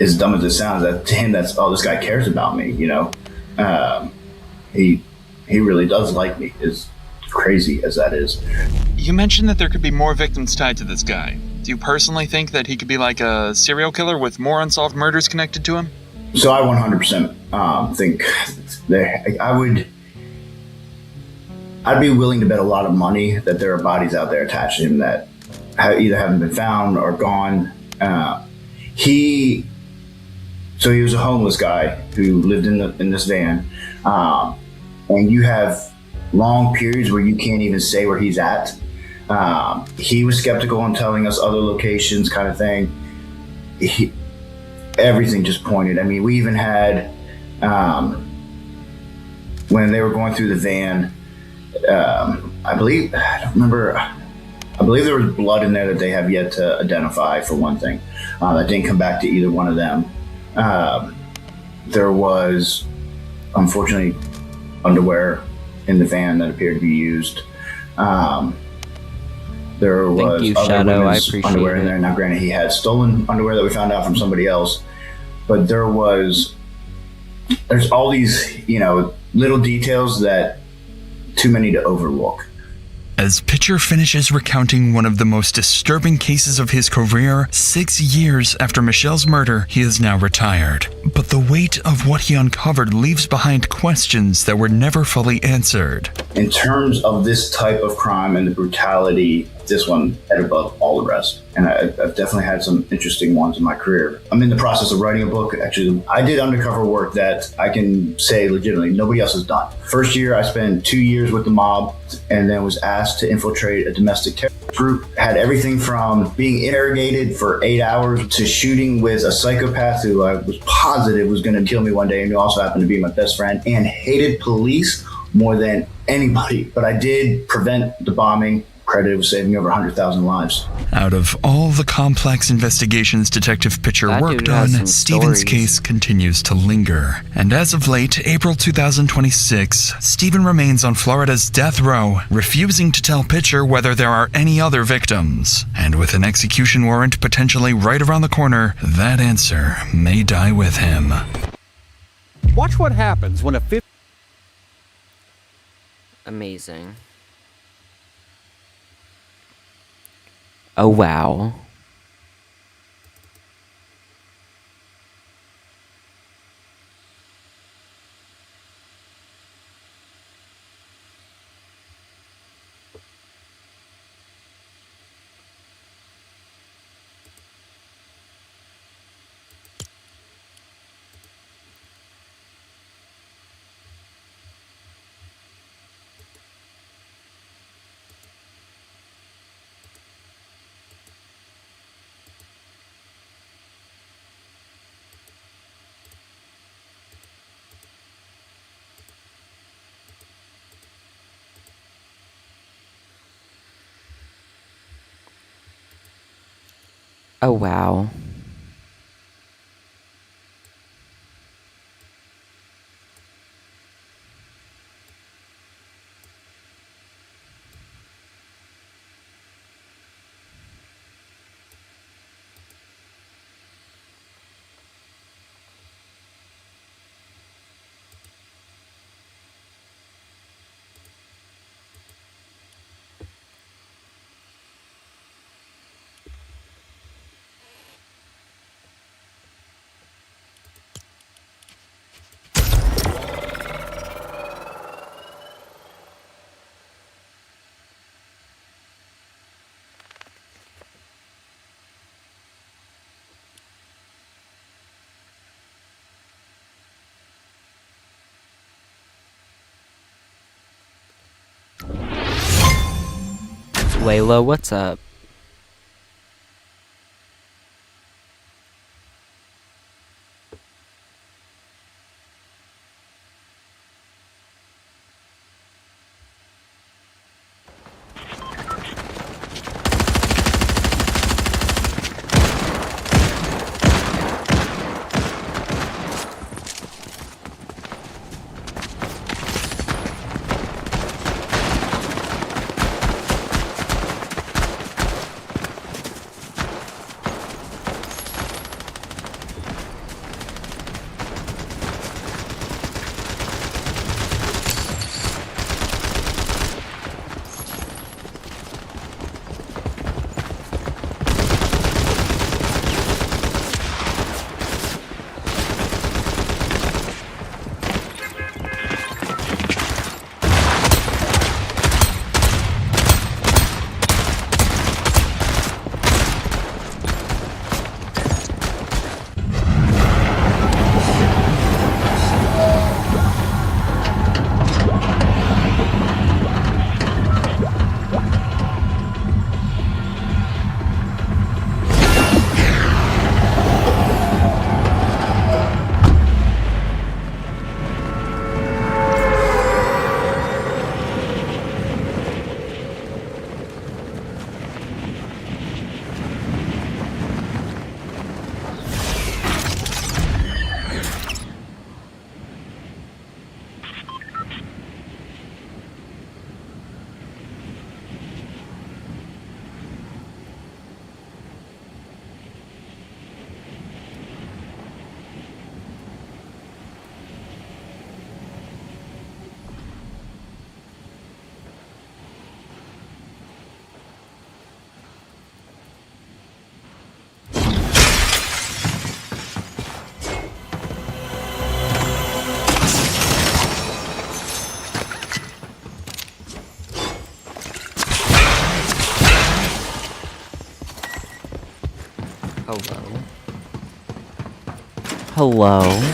as dumb as it sounds, that to him, that's, oh, this guy cares about me, He really does like me, as crazy as that is. You mentioned that there could be more victims tied to this guy. Do you personally think that he could be like a serial killer with more unsolved murders connected to him? So I 100% think I'd be willing to bet a lot of money that there are bodies out there attached to him that either haven't been found or gone. He was a homeless guy who lived in this van, and you have long periods where you can't even say where he's at. He was skeptical on telling us other locations, kind of thing. Everything just pointed. I mean, we even had when they were going through the van. I believe there was blood in there that they have yet to identify, for one thing. That didn't come back to either one of them. There was, unfortunately, underwear in the van that appeared to be used. There was other women's underwear in there. Now, granted, he had stolen underwear that we found out from somebody else, but there's all these, little details that too many to overlook. As Pitcher finishes recounting one of the most disturbing cases of his career, 6 years after Michelle's murder, he is now retired. But the weight of what he uncovered leaves behind questions that were never fully answered. In terms of this type of crime and the brutality, this one head above all the rest. And I've definitely had some interesting ones in my career. I'm in the process of writing a book. Actually, I did undercover work that I can say legitimately nobody else has done. First year, I spent 2 years with the mob and then was asked to infiltrate a domestic terror group. Had everything from being interrogated for 8 hours to shooting with a psychopath who I was positive was going to kill me one day and who also happened to be my best friend and hated police more than anybody. But I did prevent the bombing, credited with saving over 100,000 lives. Out of all the complex investigations Detective Pitcher That worked dude has on, some Stephen's stories. case continues to linger. And as of late, April 2026, Stephen remains on Florida's death row, refusing to tell Pitcher whether there are any other victims. And with an execution warrant potentially right around the corner, that answer may die with him. Watch what happens when a Amazing. Oh, wow. Oh, wow. Layla, what's up? Hello? Hello?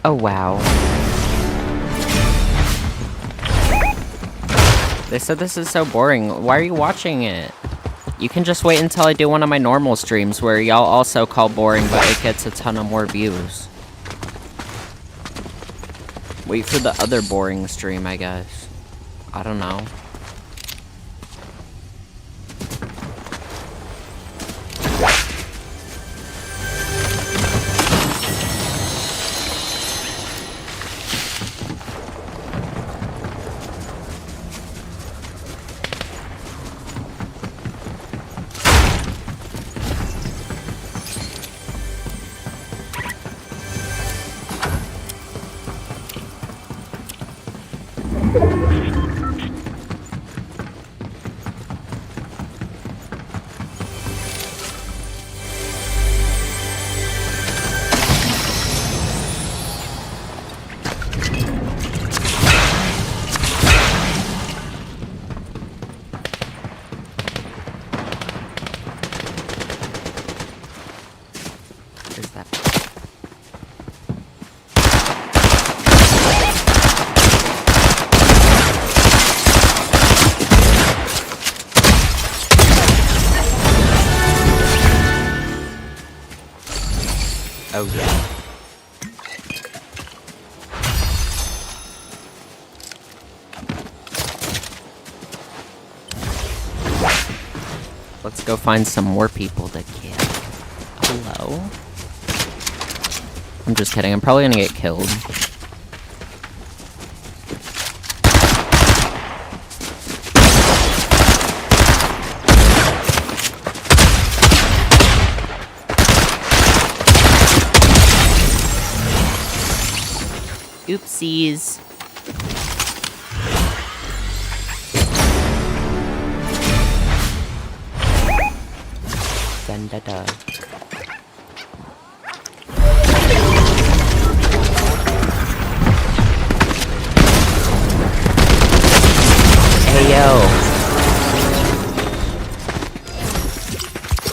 Oh, wow. They said this is so boring. Why are you watching it? You can just wait until I do one of my normal streams where y'all also call boring, but it gets a ton of more views. Wait for the other boring stream, I guess. I don't know. Oh, yeah. Let's go find some more people to kill. Hello? I'm just kidding. I'm probably gonna get killed. Oopsies. Dun-da-da. Hey, yo.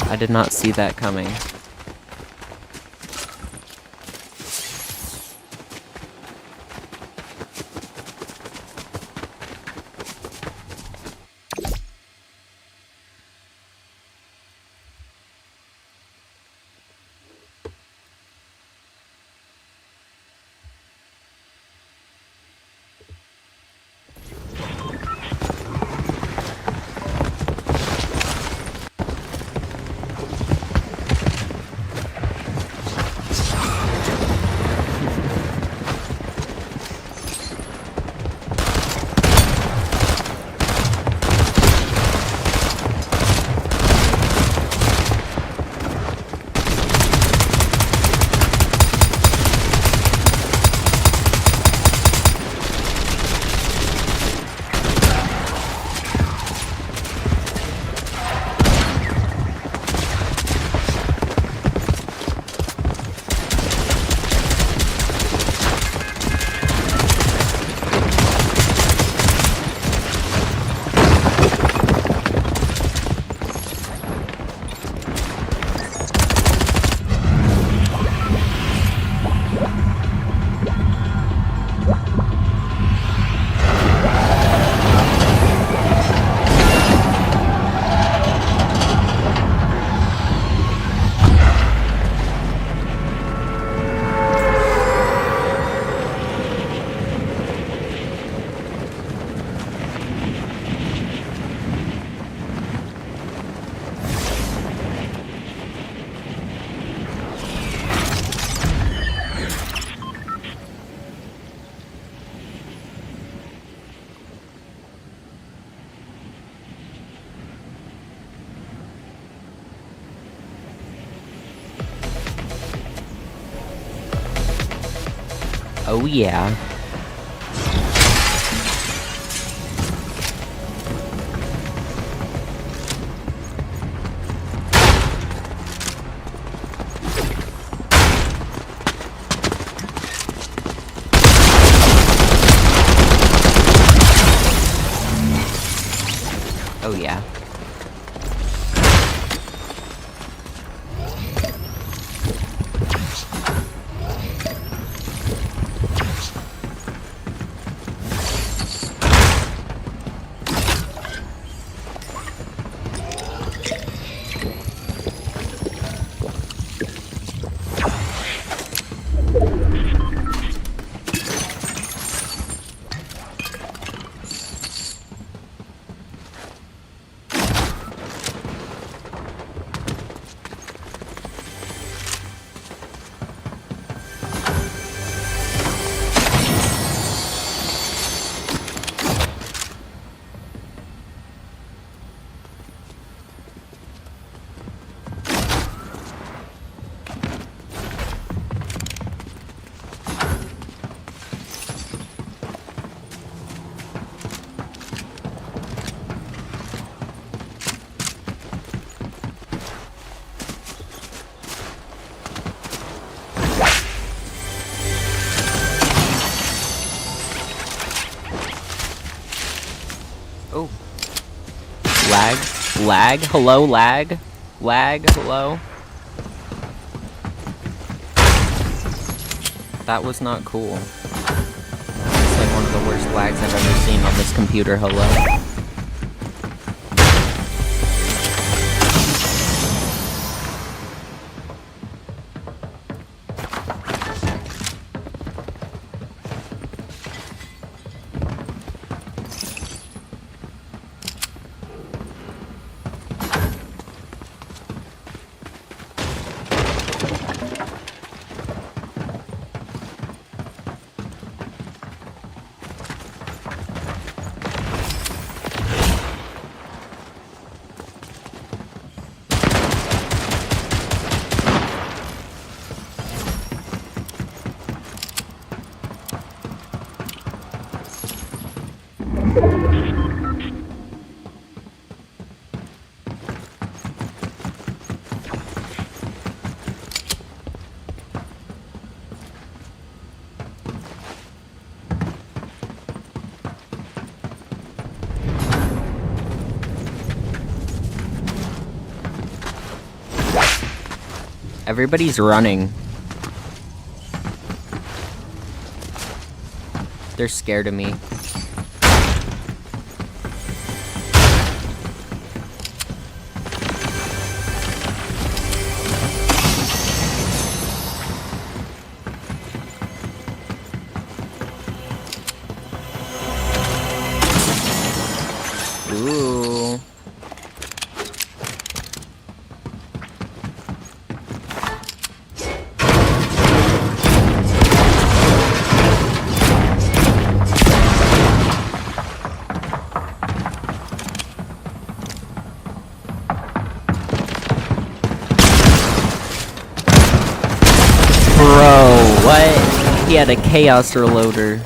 I did not see that coming. Oh yeah. Oh yeah. lag. Lag? Hello, lag? Lag? Hello? That was not cool. It's like one of the worst lags I've ever seen on this computer. Hello? Everybody's running. They're scared of me. Ooh. Bro, what? He had a chaos reloader.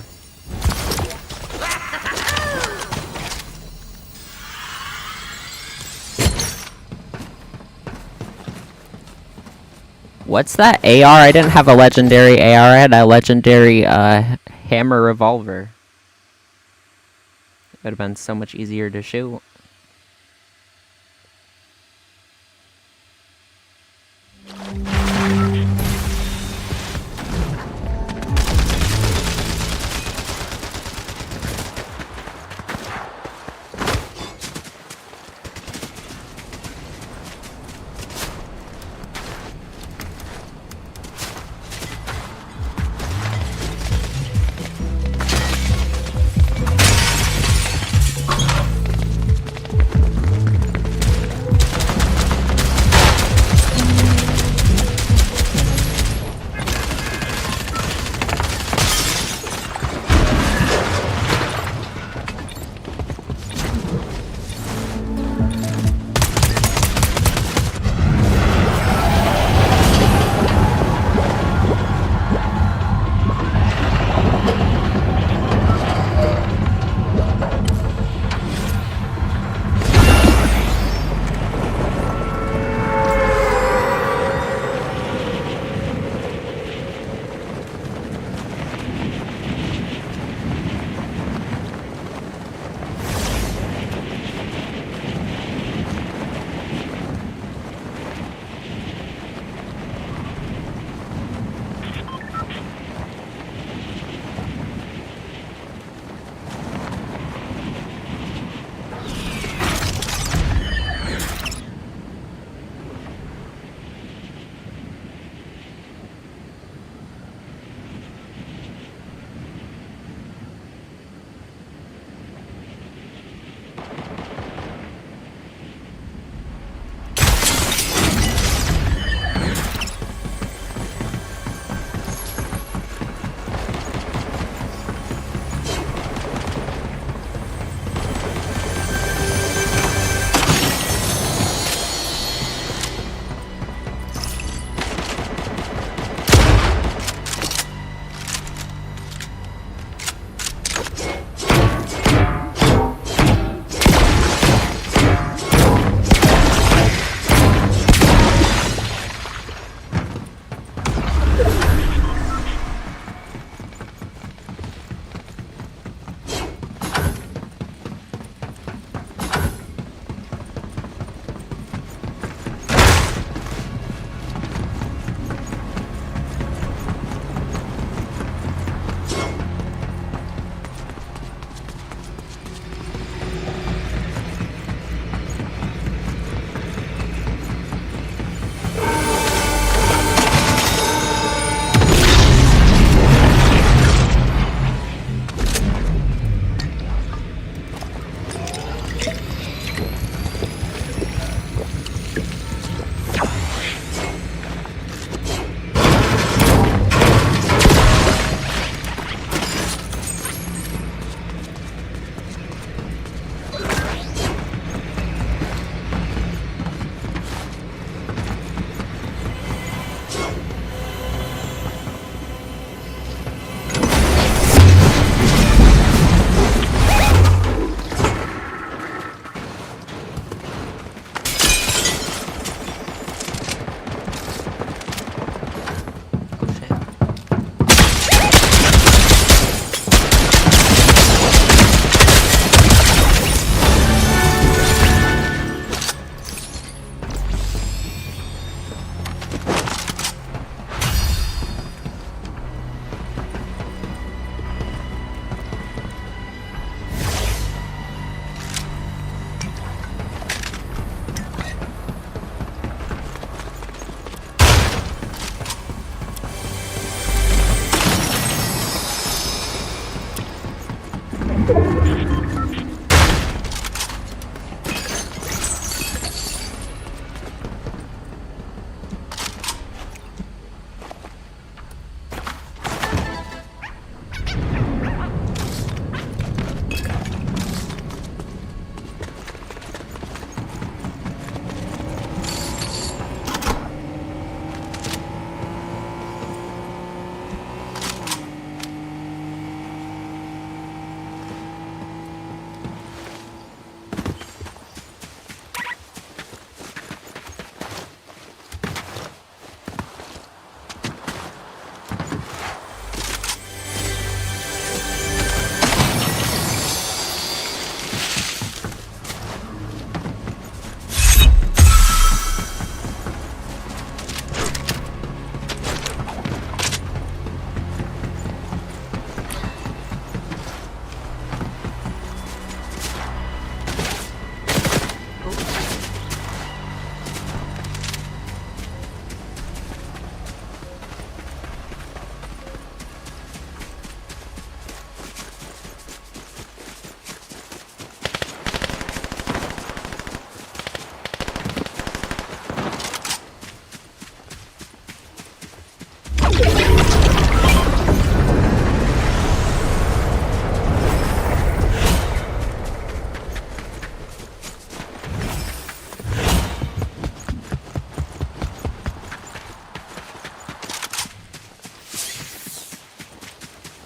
What's that AR? I didn't have a legendary AR, I had a legendary hammer revolver. It would have been so much easier to shoot.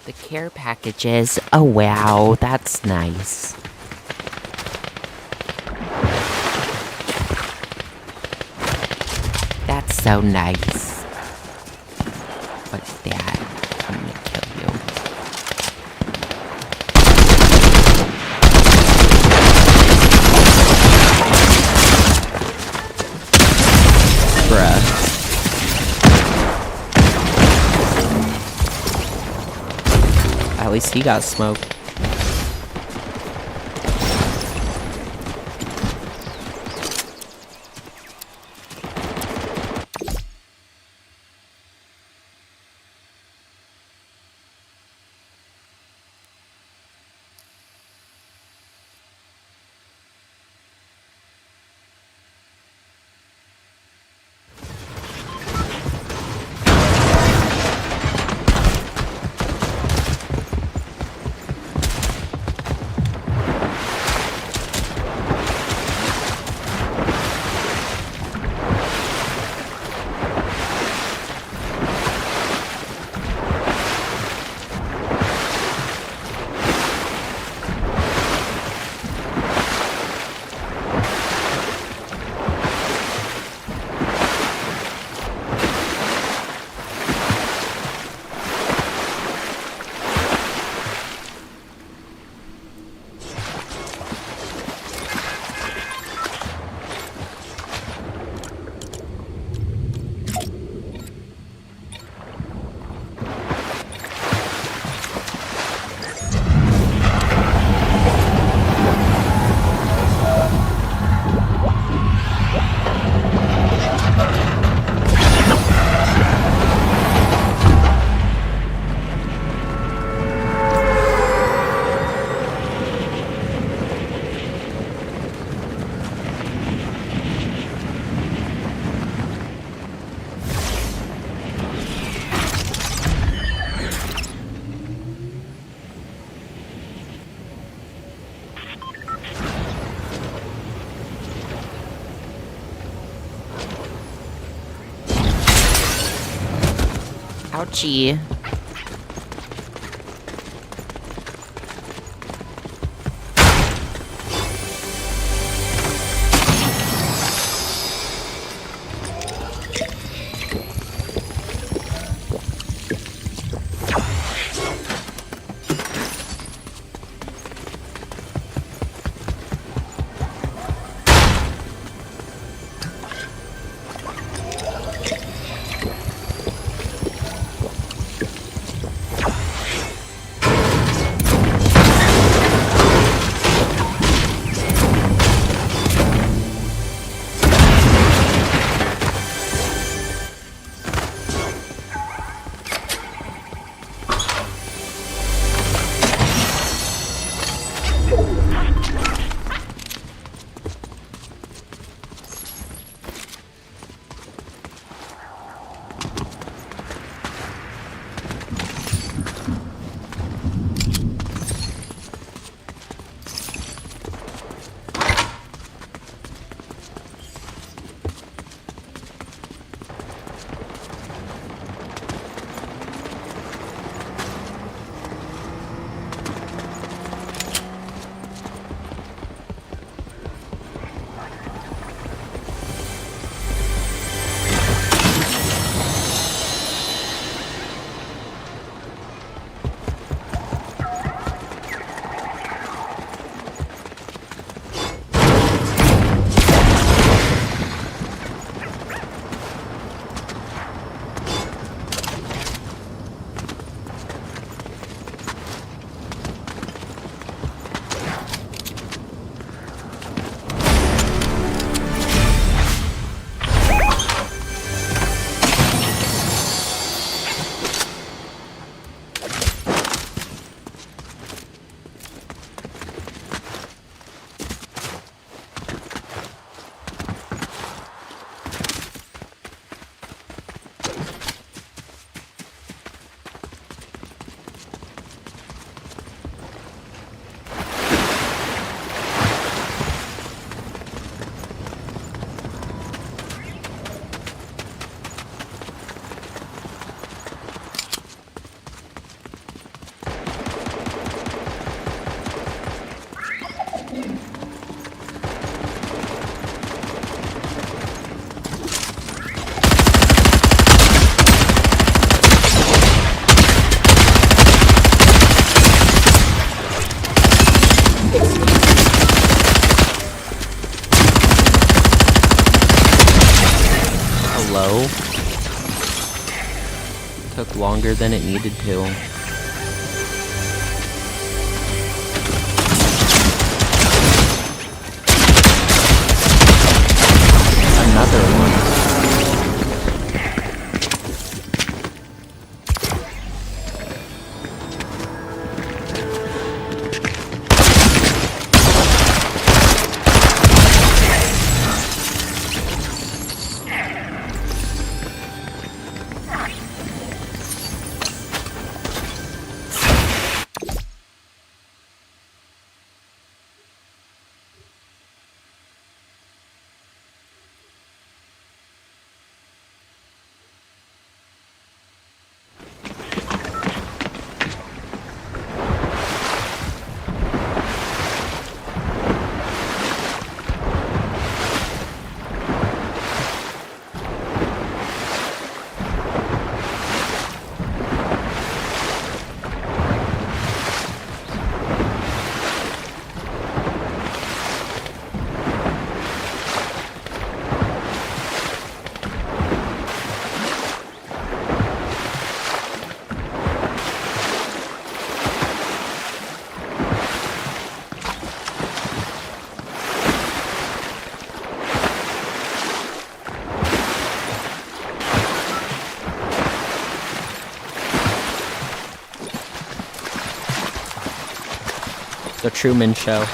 The care packages. Oh wow, that's nice. That's so nice. What's that? I'm gonna kill you. Bruh. At least he got smoked. Ouchie. Took longer than it needed to. Another one. The Truman Show.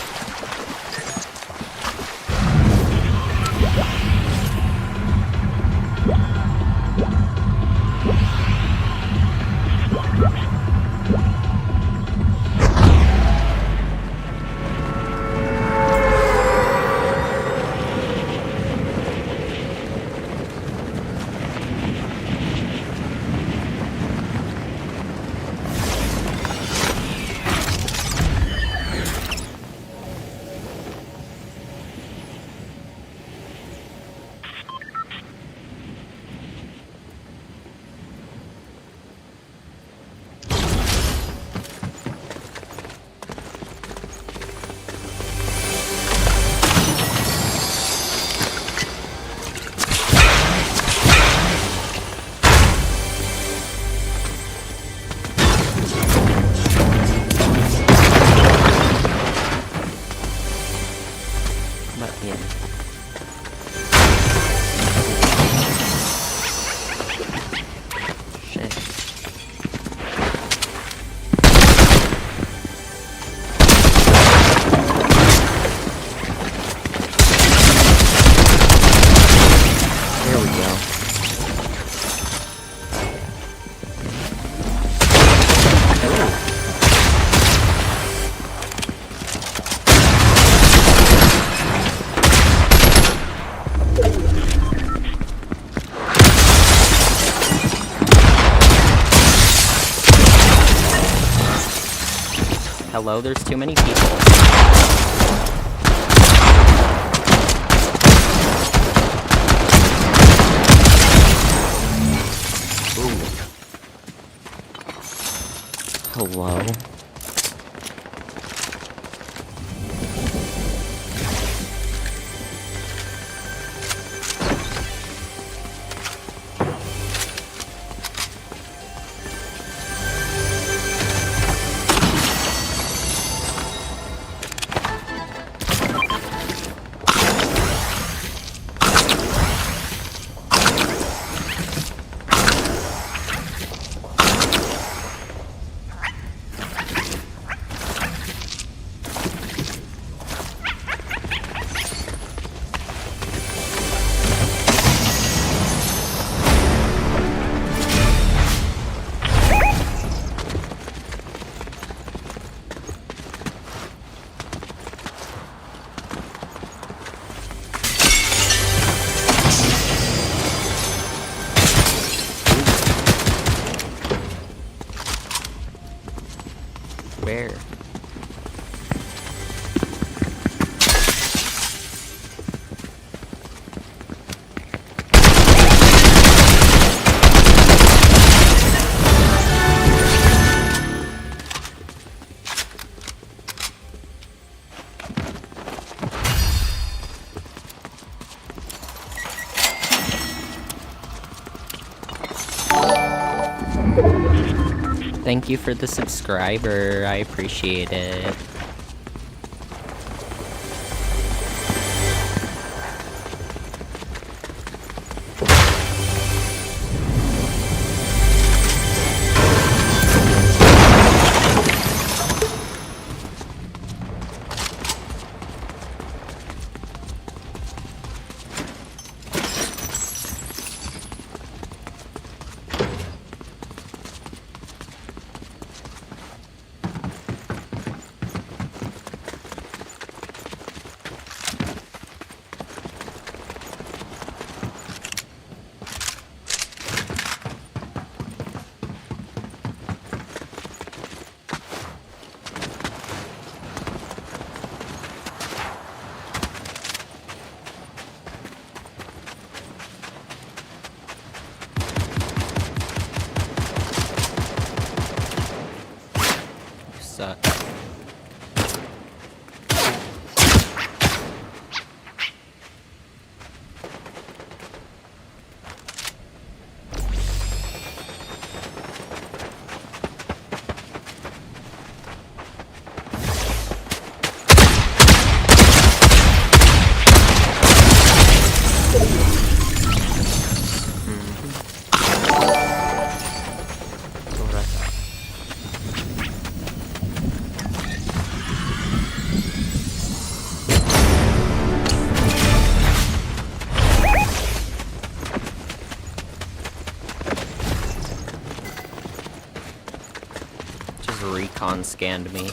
Hello, there's too many people. Hello? Where? Thank you for the subscriber. I appreciate it. Recon scanned me.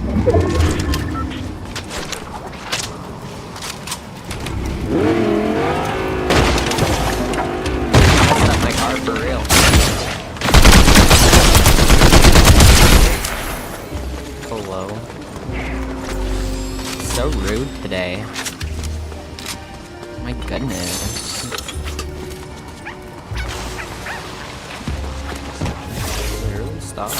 Messed up my car for real. Hello. So rude today. My goodness. Literally stop.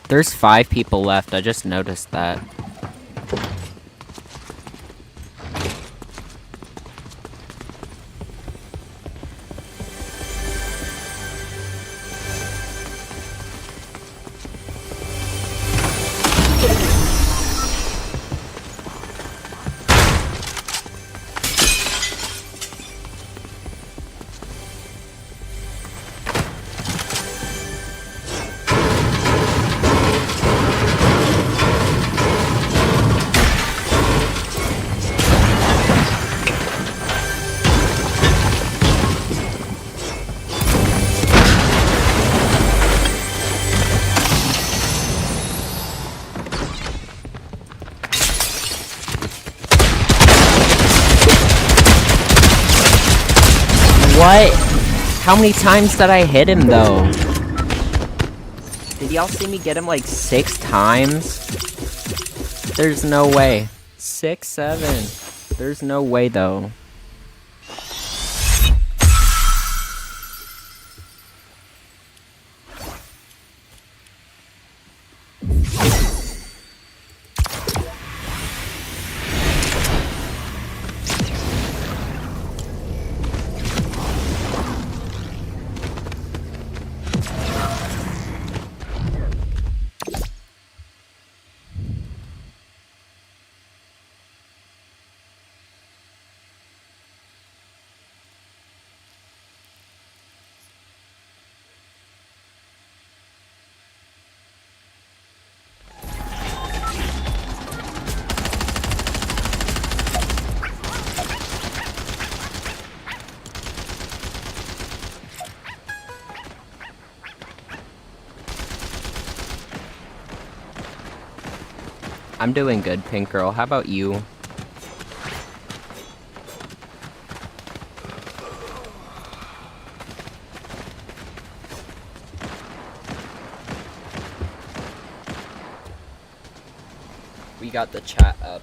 There's 5 people left, I just noticed that. What? How many times did I hit him though? Did y'all see me get him like 6 times? There's no way. 6, 7. There's no way though. I'm doing good, Pink Girl. How about you? We got the chat up.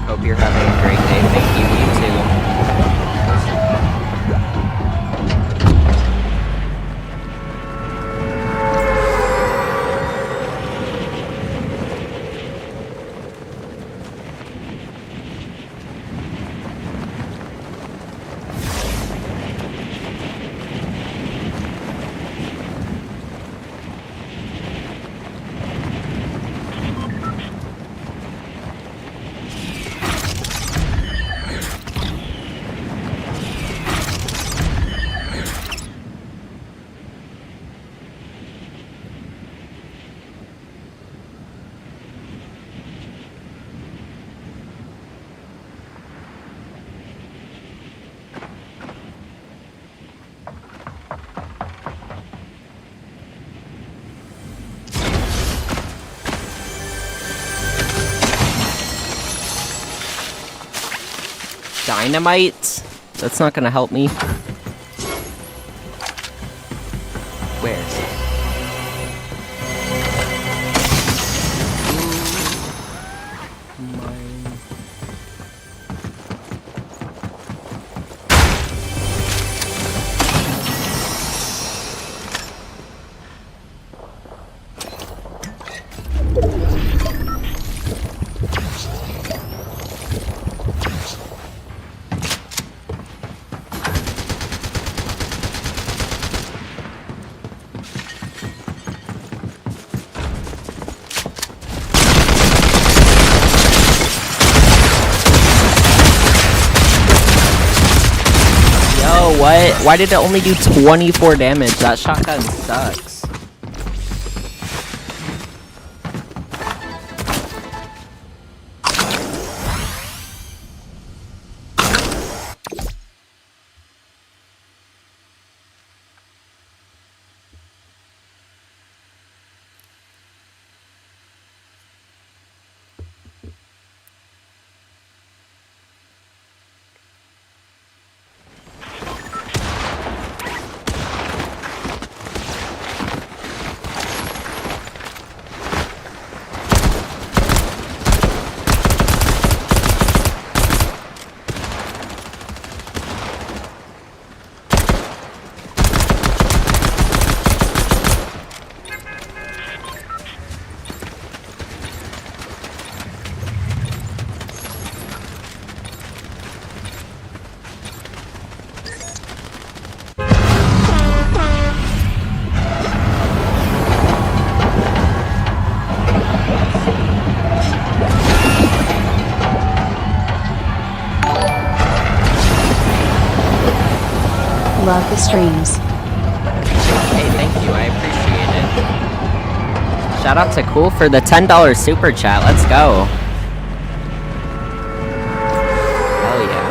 Hope you're having a great day. Thank you, you too. Dynamite? That's not gonna help me. Where? What? Why did it only do 24 damage? That shotgun sucks. Love the streams. Hey, thank you. I appreciate it. Shout out to Cool for the $10 super chat. Let's go. Hell yeah.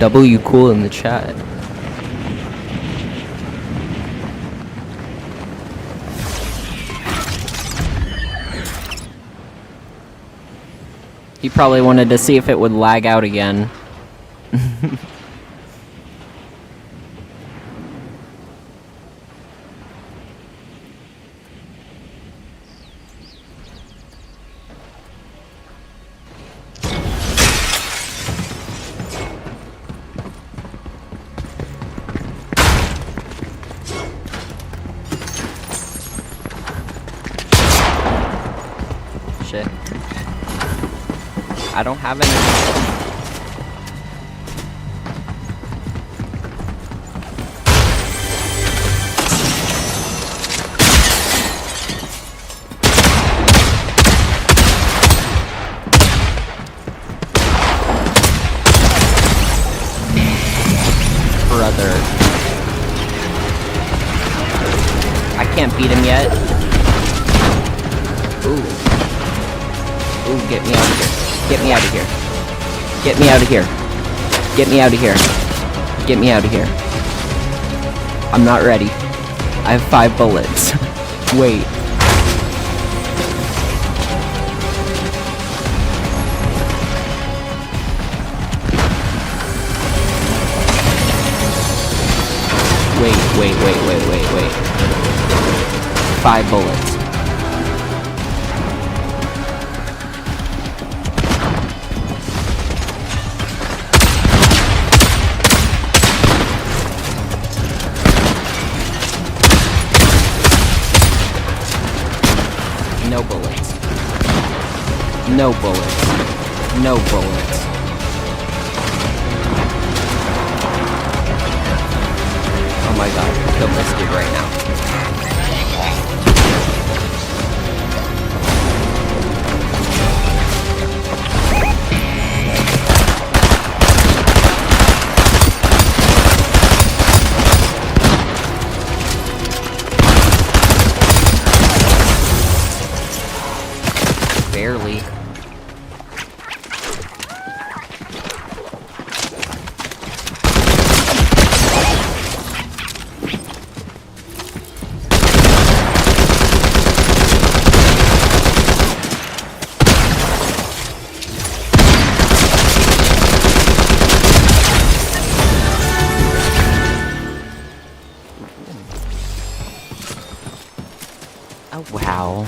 W cool in the chat. He probably wanted to see if it would lag out again. Shit. I don't have any. Brother. I can't beat him yet. Ooh. Ooh, get me out of here. Get me out of here. Get me out of here. Get me out of here. Get me out of here. I'm not ready. I have 5 bullets. Wait. Wait. 5 bullets. No bullets. No bullets. No bullets. Oh my god, kill this dude right now. Barely. Oh wow.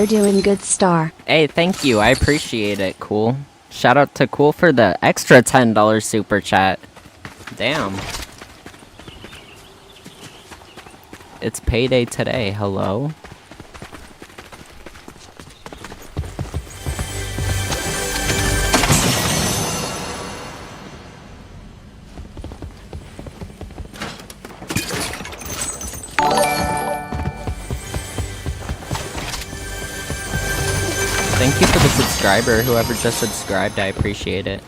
You're doing good, Star. Hey, thank you. I appreciate it, Cool. Shout out to Cool for the extra $10 super chat. Damn. It's payday today. Hello? Thank you for the subscriber, whoever just subscribed, I appreciate it.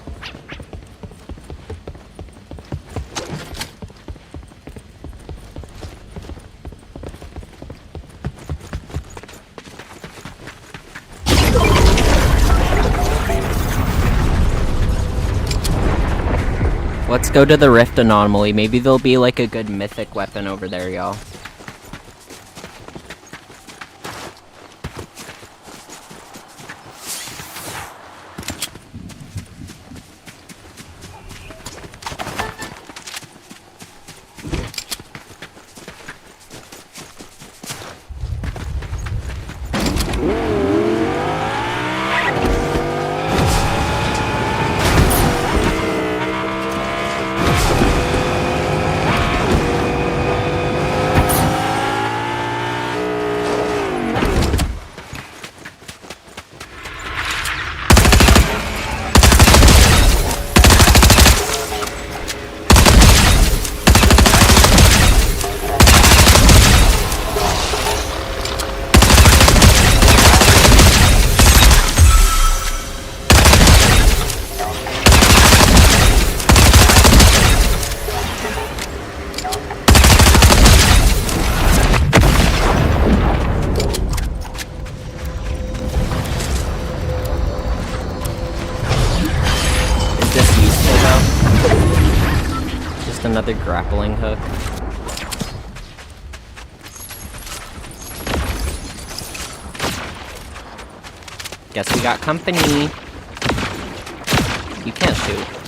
Let's go to the Rift Anomaly, maybe there'll be like a good mythic weapon over there, y'all. Another grappling hook. Guess we got company. You can't shoot.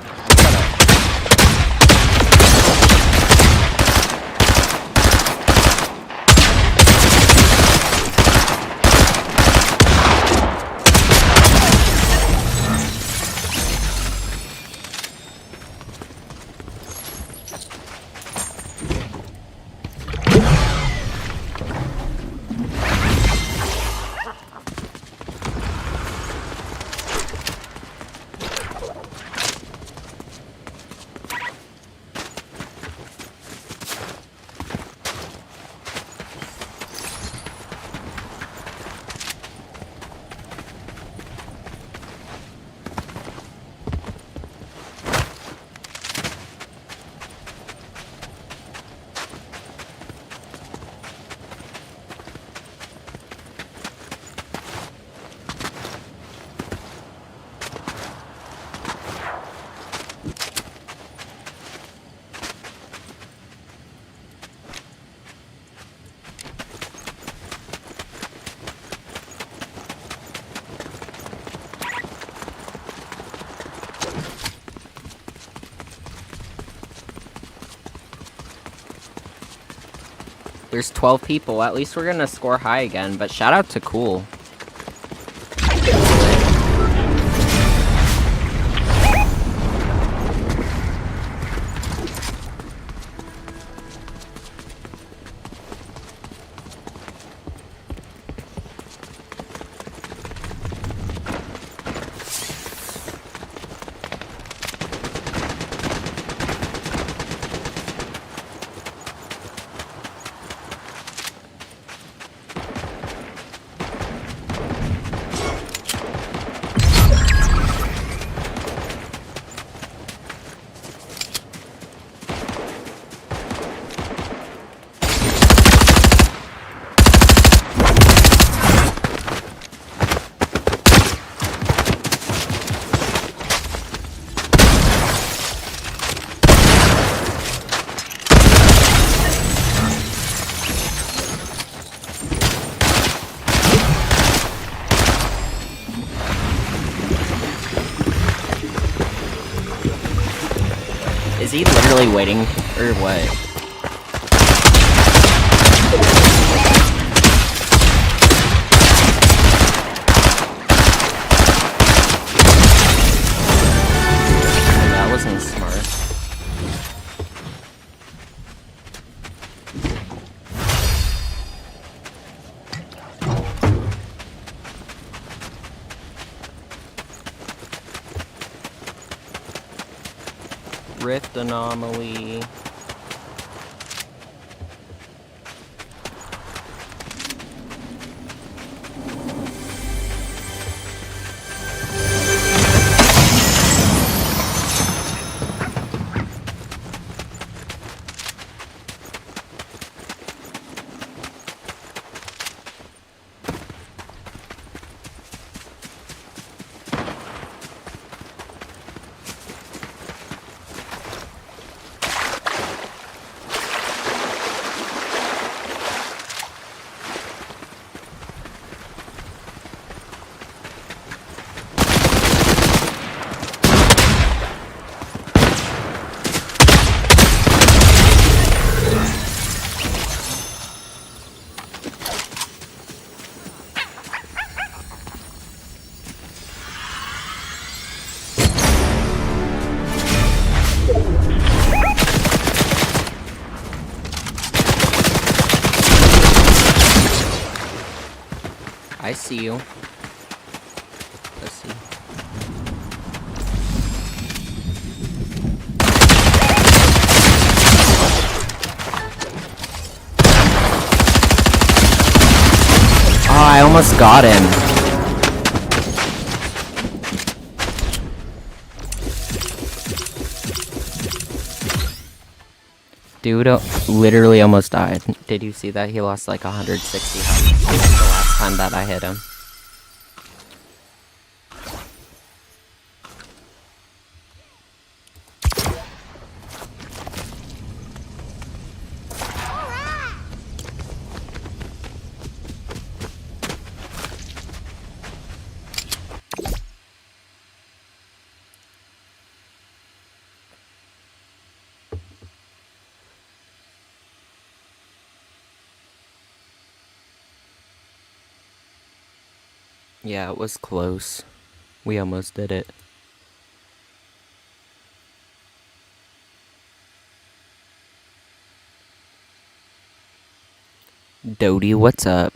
There's 12 people. At least we're gonna score high again, but shout out to Cool. he literally waiting, or what? That wasn't smart. Rift anomaly. I see you. Let's see. Oh, I almost got him. Dude literally almost died. Did you see that? He lost like 160 health the last time that I hit him. Yeah, it was close. We almost did it. Dodie, what's up?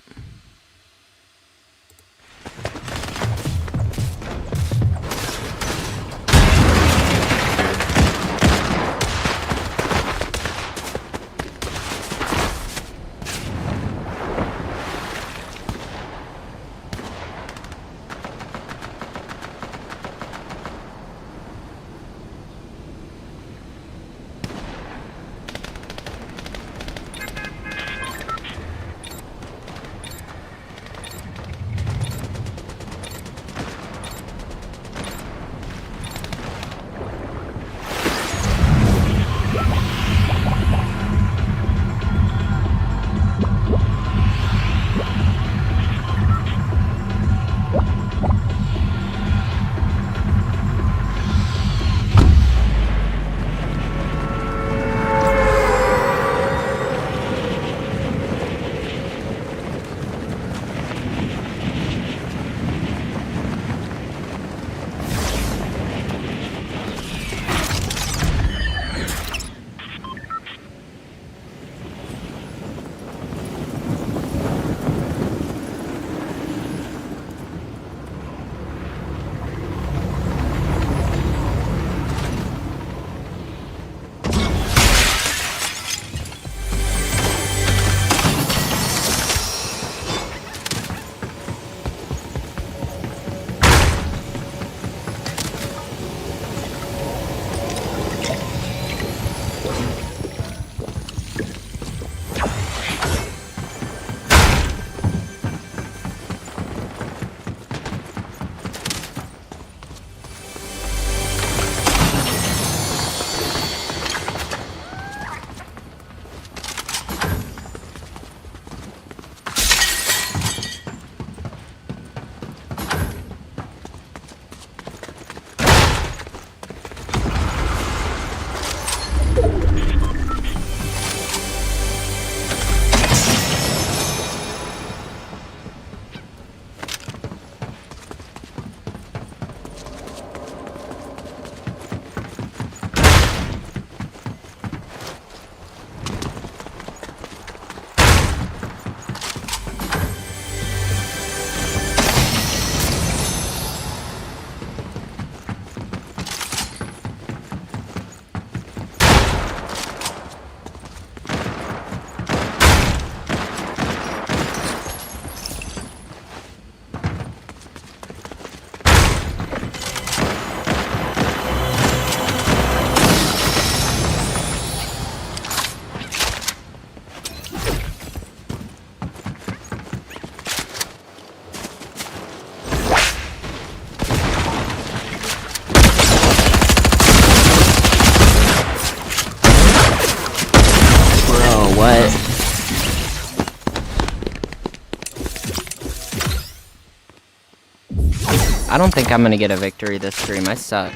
I don't think I'm gonna get a victory this stream. I suck.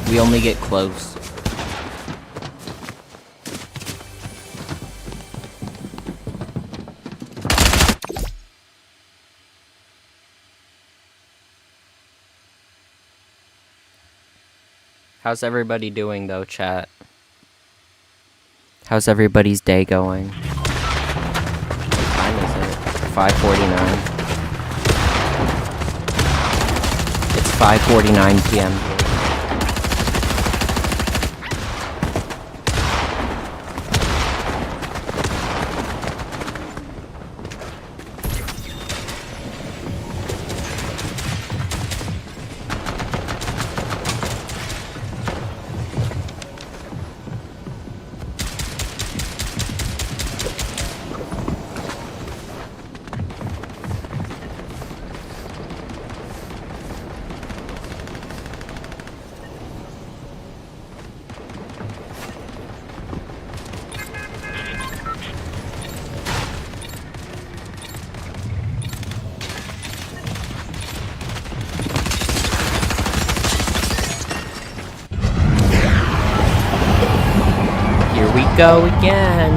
We only get close. How's everybody doing though, chat? How's everybody's day going? What time is it? 5:49. It's 5:49 p.m. here. Go again.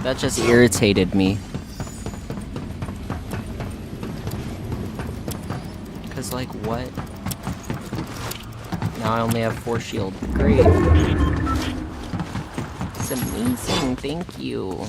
That just irritated me. Cause like what? Now I only have 4 shield. Great. It's amazing, thank you.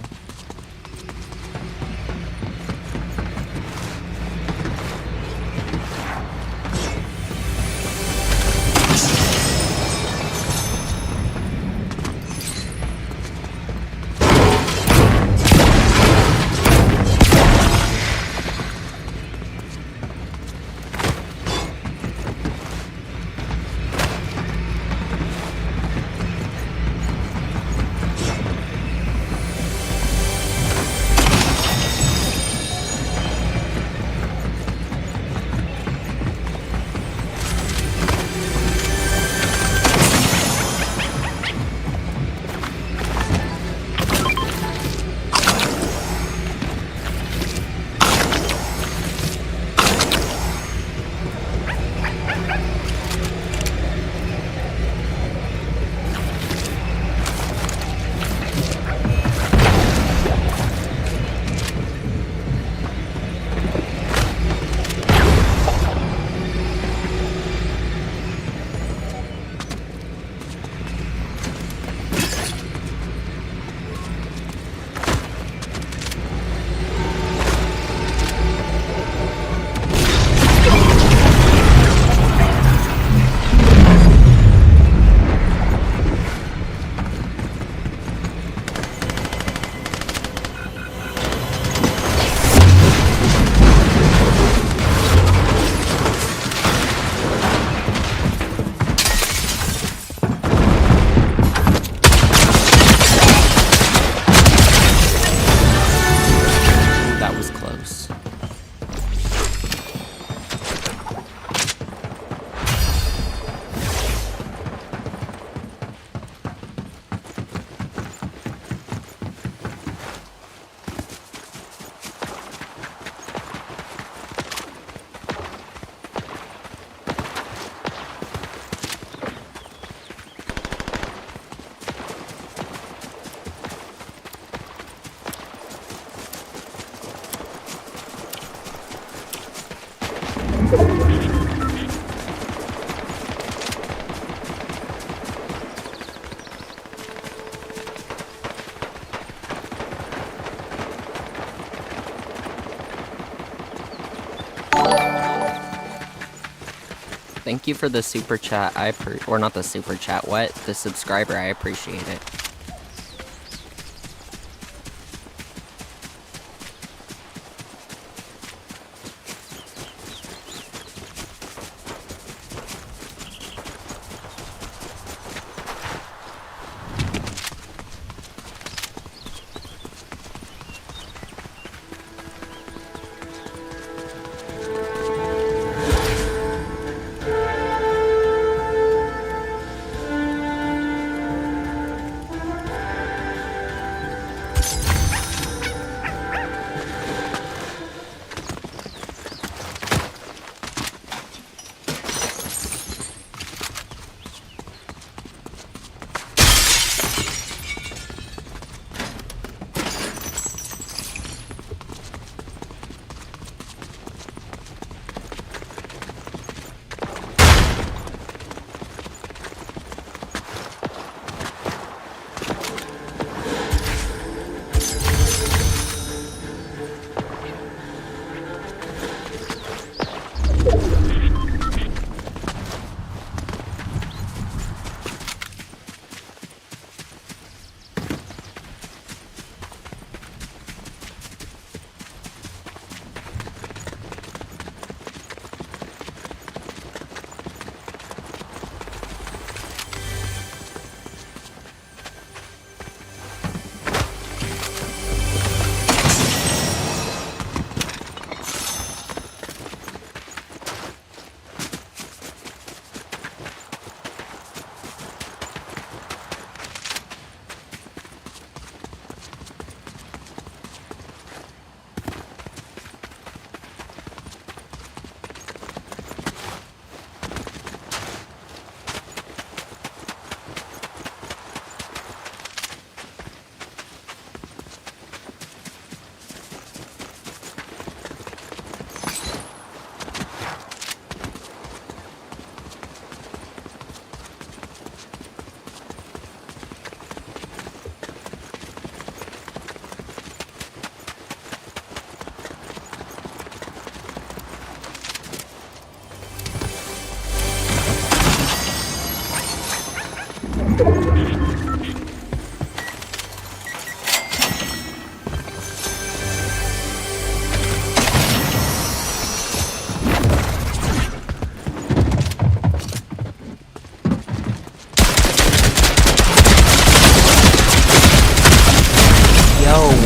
Thank you for the super chat. Or not the super chat. What? The subscriber. I appreciate it.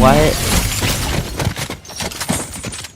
What?